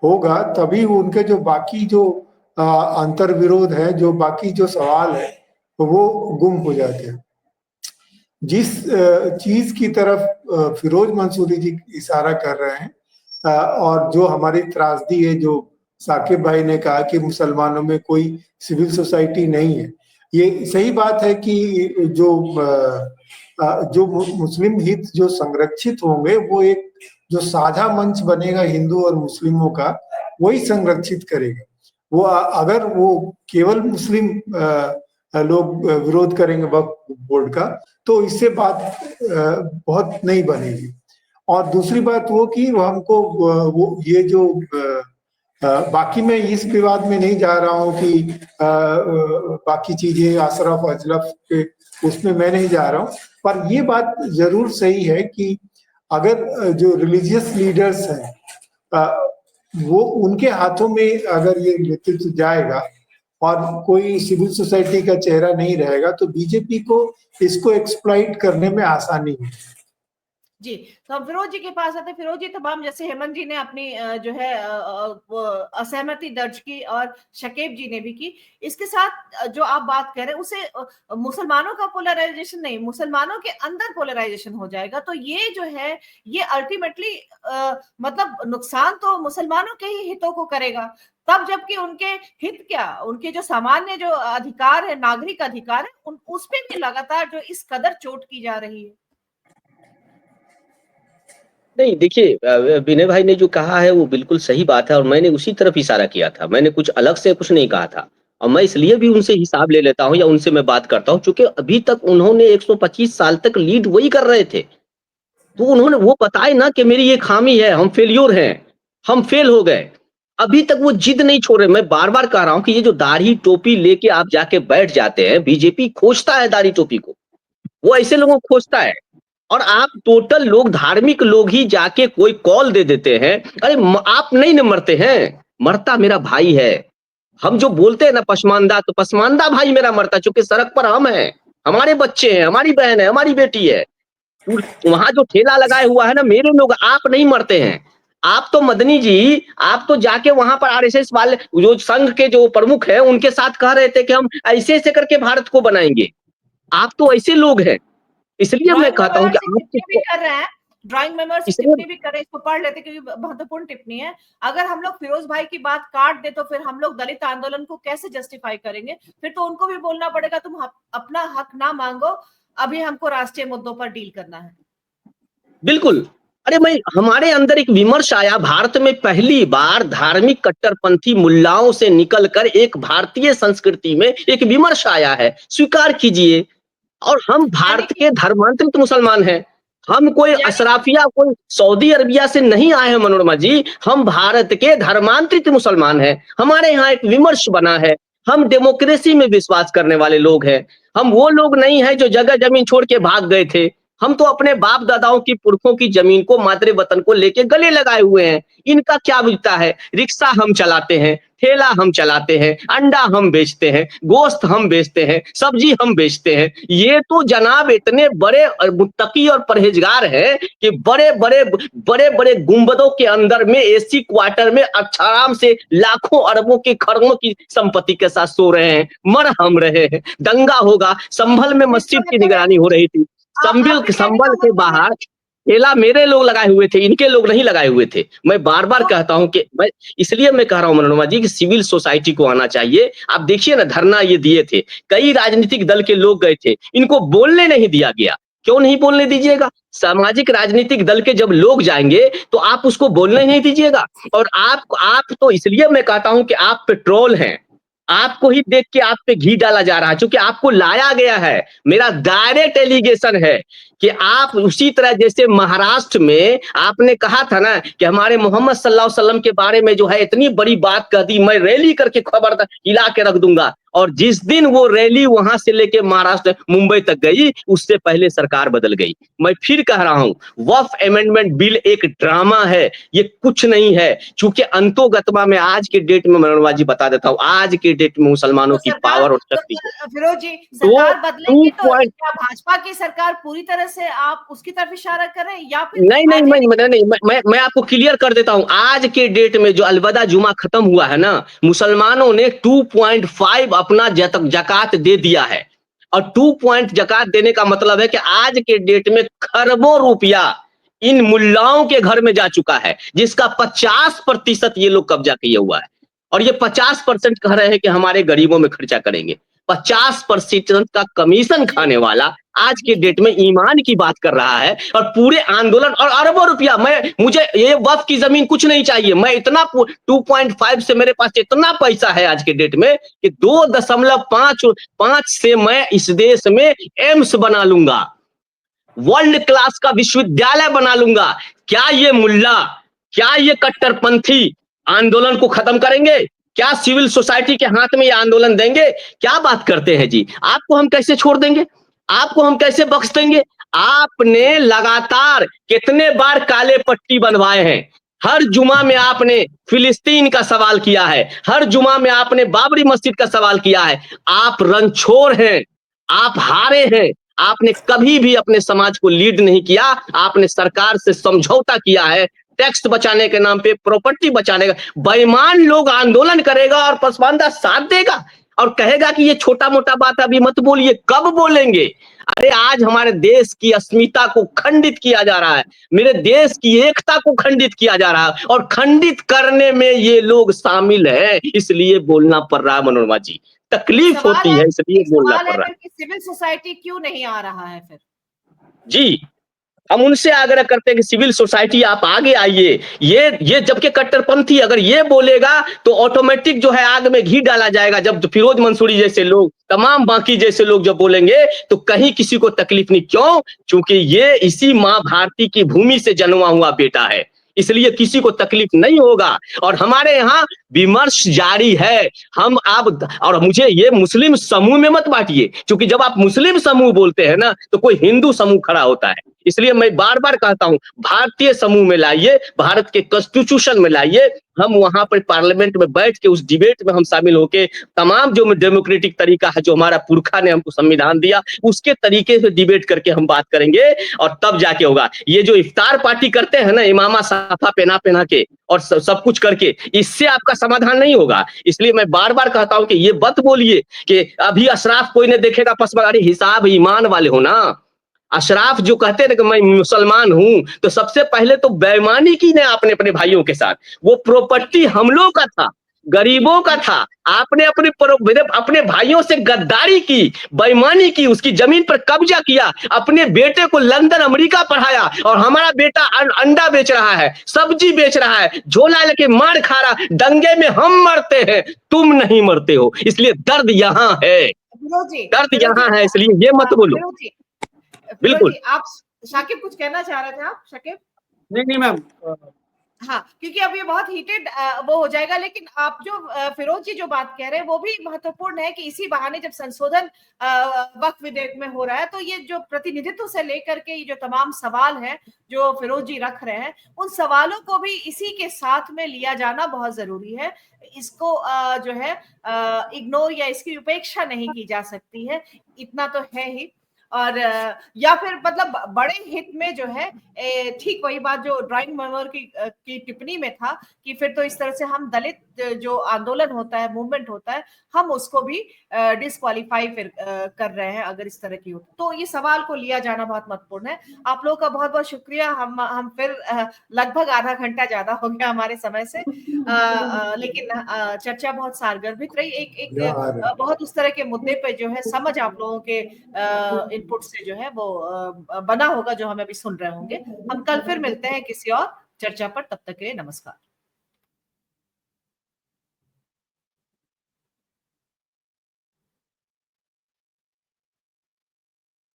होगा तभी उनके जो बाकी जो अंतर विरोध है, जो बाकी जो सवाल है, तो वो गुम हो जाते हैं। जिस चीज की तरफ फिरोज मंसूरी जी इशारा कर रहे हैं और जो हमारी त्रासदी है, जो साकिब भाई ने कहा कि मुसलमानों में कोई सिविल सोसाइटी नहीं है, ये सही बात है कि जो मुस्लिम हित जो संरक्षित होंगे, वो एक जो साझा मंच बनेगा हिंदू और मुस्लिमों का, वही संरक्षित करेगा। वो अगर वो केवल मुस्लिम लोग विरोध करेंगे वक्फ बोर्ड का, तो इससे बात बहुत नहीं बनेगी। और दूसरी बात वो कि हमको वो ये जो बाकी मैं इस विवाद में नहीं जा रहा हूँ कि बाकी चीजें अशरफ अजलफ के, उसमें मैं नहीं जा रहा हूँ, पर ये बात जरूर सही है कि अगर जो रिलीजियस लीडर्स हैं वो उनके हाथों में अगर ये नेतृत्व जाएगा और कोई सिविल सोसाइटी का चेहरा नहीं रहेगा, तो बीजेपी को इसको एक्सप्लॉइट करने में आसानी है। जी, तो हम फिरोज जी के पास आते हैं। फिरोज जी, तमाम जैसे हेमंत जी ने अपनी जो है असहमति दर्ज की और शकीब जी ने भी की, इसके साथ जो आप बात कर रहे हैं उसे मुसलमानों का पोलराइजेशन नहीं, मुसलमानों के अंदर पोलराइजेशन हो जाएगा, तो ये जो है ये अल्टीमेटली मतलब नुकसान तो मुसलमानों के ही हितों को करेगा, तब जबकि उनके हित क्या, उनके जो सामान्य जो अधिकार है, नागरिक अधिकार है, उस पे भी लगातार जो इस कदर चोट की जा रही है। नहीं, देखिए विनय भाई ने जो कहा है वो बिल्कुल सही बात है और मैंने उसी तरफ इशारा किया था। मैंने कुछ अलग से कुछ नहीं कहा था और मैं इसलिए भी उनसे हिसाब ले लेता हूँ या उनसे मैं बात करता हूँ क्योंकि अभी तक उन्होंने 125 साल तक लीड वही कर रहे थे। तो उन्होंने वो बताए ना कि मेरी ये खामी है, हम फेल्योर हैं, हम फेल हो गए। अभी तक वो जिद नहीं छोड़ रहे। मैं बार-बार कह रहा हूँ कि ये जो दाढ़ी टोपी लेके आप जाके बैठ जाते हैं, बीजेपी खोजता है दाढ़ी टोपी को। वो ऐसे लोगों को खोजता है। और आप टोटल लोग, धार्मिक लोग ही जाके कोई कॉल दे देते हैं, अरे आप नहीं न मरते हैं, मरता मेरा भाई है। हम जो बोलते हैं ना पसमानदा, तो पसमानदा भाई मेरा मरता, क्योंकि सड़क पर हम हैं, हमारे बच्चे हैं, हमारी बहन है, हमारी बेटी है। वहां जो ठेला लगाए हुआ है ना, मेरे लोग, आप नहीं मरते हैं। आप तो मदनी जी, आप तो जाके वहां पर आरएसएस वाले जो संघ के जो प्रमुख है उनके साथ कह रहे थे कि हम ऐसे ऐसे करके भारत को बनाएंगे। आप तो ऐसे लोग हैं। इसलिए मैं कहता हूँ कि टिप्पणी भी कर रहे हैं, ड्राइंग मेंबर्स टिप्पणी भी करें, इसको पढ़ लेते क्योंकि महत्वपूर्ण टिप्पणी है। अगर हम लोग फिरोज भाई की बात काट दे तो फिर हम लोग दलित आंदोलन को कैसे जस्टिफाई करेंगे? फिर तो उनको भी बोलना पड़ेगा तुम अपना हक ना मांगो, अभी हमको राष्ट्रीय मुद्दों पर डील करना है। बिल्कुल। अरे हमारे अंदर एक विमर्श आया, भारत में पहली बार धार्मिक कट्टरपंथी मुल्लाओं से निकलकर एक भारतीय संस्कृति में एक विमर्श आया है, स्वीकार कीजिए। और हम भारत के धर्मांतरित मुसलमान हैं। हम कोई अशराफिया, कोई सऊदी अरबिया से नहीं आए हैं मनोरमा जी, हम भारत के धर्मांतरित मुसलमान हैं। हमारे यहाँ एक विमर्श बना है, हम डेमोक्रेसी में विश्वास करने वाले लोग हैं। हम वो लोग नहीं हैं जो जगह जमीन छोड़ के भाग गए थे। हम तो अपने बाप दादाओं की, पुरखों की जमीन को, मातृ वतन को लेके गले लगाए हुए हैं। इनका क्या बुझता है? रिक्शा हम चलाते हैं, ठेला हम चलाते हैं, अंडा हम बेचते हैं, गोश्त हम बेचते हैं, सब्जी हम बेचते हैं। ये तो जनाब इतने बड़े मुत्तकी और परहेजगार हैं कि बड़े बड़े गुंबदों के अंदर में एसी क्वार्टर में आराम से लाखों अरबों की, खरबों की संपत्ति के साथ सो रहे हैं, मर हम रहे हैं। दंगा होगा, संभल में मस्जिद की निगरानी हो रही थी, संभल के बाहर ठेला मेरे लोग लगाए हुए थे, इनके लोग नहीं लगाए हुए थे। मैं बार बार कहता हूं कि इसलिए मैं कह रहा हूं मनोरमा जी कि सिविल सोसाइटी को आना चाहिए। आप देखिए ना, धरना ये दिए थे, कई राजनीतिक दल के लोग गए थे, इनको बोलने नहीं दिया गया। क्यों नहीं बोलने दीजिएगा? सामाजिक राजनीतिक दल के जब लोग जाएंगे तो आप उसको बोलने नहीं दीजिएगा। और आप तो इसलिए मैं कहता हूं कि आप पेट्रोल हैं, आपको ही देख के आप पे घी डाला जा रहा है, क्योंकि आपको लाया गया है। मेरा डायरेक्ट एलिगेशन है कि आप उसी तरह जैसे महाराष्ट्र में आपने कहा था ना कि हमारे मोहम्मद सल्लल्लाहु अलैहि वसल्लम के बारे में जो है इतनी बड़ी बात कह दी, मैं रैली करके खबर हिला के रख दूंगा। और जिस दिन वो रैली वहां से लेके महाराष्ट्र मुंबई तक गई, उससे पहले सरकार बदल गई। मैं फिर कह रहा हूं, वक्फ अमेंडमेंट बिल एक ड्रामा है, ये कुछ नहीं है। चूंकि अंतोगत्वा में आज के डेट में मनोरमा जी बता देता हूं, आज के डेट में मुसलमानों की पावर और शक्ति है। फिरोज जी, सरकार बदलेगी तो क्या भाजपा की सरकार पूरी तरह से आप उसकी तरफ इशारा कर रहे हैं या फिर नहीं, मैं आपको क्लियर कर देता हूं। आज के डेट में जो अलविदा जुमा खत्म हुआ है ना, मुसलमानों ने 2.5 अपना जकात दे दिया है। और 2 पॉइंट जकात देने का मतलब है कि आज के डेट में खरबों रुपया इन मुल्लाओं के घर में जा चुका है, जिसका 50% ये लोग कब्जा किए हुआ है। और ये 50% कह रहे हैं कि हमारे गरीबों में खर्चा करेंगे। 50% का कमीशन खाने वाला आज के डेट में ईमान की बात कर रहा है और पूरे आंदोलन और अरबों रुपया। मुझे ये वक्फ की जमीन कुछ नहीं चाहिए, मैं इतना 2.5 से मेरे पास इतना पैसा है आज के डेट में कि 2.5 से मैं इस देश में एम्स बना लूंगा, वर्ल्ड क्लास का विश्वविद्यालय बना लूंगा। क्या ये मुल्ला, क्या ये कट्टरपंथी आंदोलन को खत्म करेंगे? क्या सिविल सोसाइटी के हाथ में ये आंदोलन देंगे? क्या बात करते हैं जी? आपको हम कैसे छोड़ देंगे? आपको हम कैसे बख्श देंगे? आपने लगातार कितने बार काले पट्टी बनवाए हैं। हर जुमा में आपने फिलिस्तीन का सवाल किया है, हर जुमा में आपने बाबरी मस्जिद का सवाल किया है। आप रनछोड़ हैं, आप हारे हैं। आपने कभी भी अपने समाज को लीड नहीं किया, आपने सरकार से समझौता किया है, टैक्स बचाने के नाम पे, प्रॉपर्टी बचाने का। बेईमान लोग आंदोलन करेगा और पसमानदा साथ देगा और कहेगा कि ये छोटा मोटा बात अभी मत बोलिए। कब बोलेंगे? अरे आज हमारे देश की अस्मिता को खंडित किया जा रहा है, मेरे देश की एकता को खंडित किया जा रहा है, और खंडित करने में ये लोग शामिल हैं, इसलिए बोलना पड़ रहा है। मनोरमा जी, तकलीफ होती है, इसलिए बोलना पड़ रहा है। सिविल सोसाइटी क्यों नहीं आ रहा है फिर? जी, हम उनसे आग्रह करते हैं कि सिविल सोसाइटी आप आगे आइए। ये जबकि कट्टरपंथी अगर ये बोलेगा तो ऑटोमेटिक जो है आग में घी डाला जाएगा। जब फिरोज मंसूरी जैसे लोग, तमाम बाकी जैसे लोग जब बोलेंगे तो कहीं किसी को तकलीफ नहीं। क्यों? क्योंकि ये इसी माँ भारती की भूमि से जन्मा हुआ बेटा है, इसलिए किसी को तकलीफ नहीं होगा। और हमारे यहाँ विमर्श जारी है। हम आप और मुझे ये मुस्लिम समूह में मत बांटिए, क्योंकि जब आप मुस्लिम समूह बोलते हैं ना तो कोई हिंदू समूह खड़ा होता है। इसलिए मैं बार बार कहता हूं, भारतीय समूह में लाइए, भारत के कॉन्स्टिट्यूशन में लाइए। हम वहां पर पार्लियामेंट में बैठ के उस डिबेट में हम शामिल होके तमाम जो डेमोक्रेटिक तरीका है, जो हमारा पुरखा ने हमको संविधान दिया, उसके तरीके से डिबेट करके हम बात करेंगे और तब जाके होगा। ये जो इफ्तार पार्टी करते हैं ना, इमामा साफा पहना के और सब कुछ करके, इससे आपका समाधान नहीं होगा। इसलिए मैं बार बार कहता हूं कि ये मत बोलिए कि अभी अशराफ कोई ने देखेगा पसमा। अरे हिसाब ईमान वाले हो ना। अशराफ जो कहते हैं कि मैं मुसलमान हूं, तो सबसे पहले तो बेईमानी की ने आपने अपने भाइयों के साथ। वो प्रॉपर्टी हम लोगों का था, गरीबों का था। आपने अपने भाइयों से गद्दारी की, बेईमानी की, उसकी जमीन पर कब्जा किया, अपने बेटे को लंदन अमेरिका पढ़ाया और हमारा बेटा अंडा बेच रहा है, सब्जी बेच रहा है, झोला लेके मार खा रहा। दंगे में हम मरते हैं, तुम नहीं मरते हो। इसलिए दर्द यहाँ है, दर्द यहाँ है, इसलिए ये मत बोलो। बिल्कुल। आप शाकिब कुछ कहना चाह रहे थे? आप शाकिब? नहीं मैम, हाँ, क्योंकि अब ये बहुत हीटेड वो हो जाएगा। लेकिन आप जो फिरोज जी जो बात कह रहे हैं वो भी महत्वपूर्ण है कि इसी बहाने जब संशोधन वक्फ विधेयक में हो रहा है, तो ये जो प्रतिनिधित्व से लेकर के ये जो तमाम सवाल हैं जो फिरोज जी रख रहे हैं, उन सवालों को भी इसी के साथ में लिया जाना बहुत जरूरी है। इसको जो है इग्नोर या इसकी उपेक्षा नहीं की जा सकती है, इतना तो है ही। और या फिर मतलब बड़े हित में जो है ठीक वही बात जो ड्राइंग मेमोर की टिप्पणी में था कि फिर तो इस तरह से हम दलित जो आंदोलन होता है, मूवमेंट होता है, हम उसको भी डिस्क्वालीफाई फिर कर रहे हैं अगर इस तरह की हो। तो ये सवाल को लिया जाना बहुत महत्वपूर्ण है। आप लोगों का बहुत बहुत शुक्रिया। हम फिर लगभग आधा घंटा ज्यादा हो गया हमारे समय से, लेकिन चर्चा बहुत सारगर्भित रही। एक बहुत उस तरह के मुद्दे पे जो है समझ आप लोगों के इनपुट से जो है वो बना होगा, जो हम अभी सुन रहे होंगे। हम कल फिर मिलते हैं किसी और चर्चा पर, तब तक के लिए नमस्कार।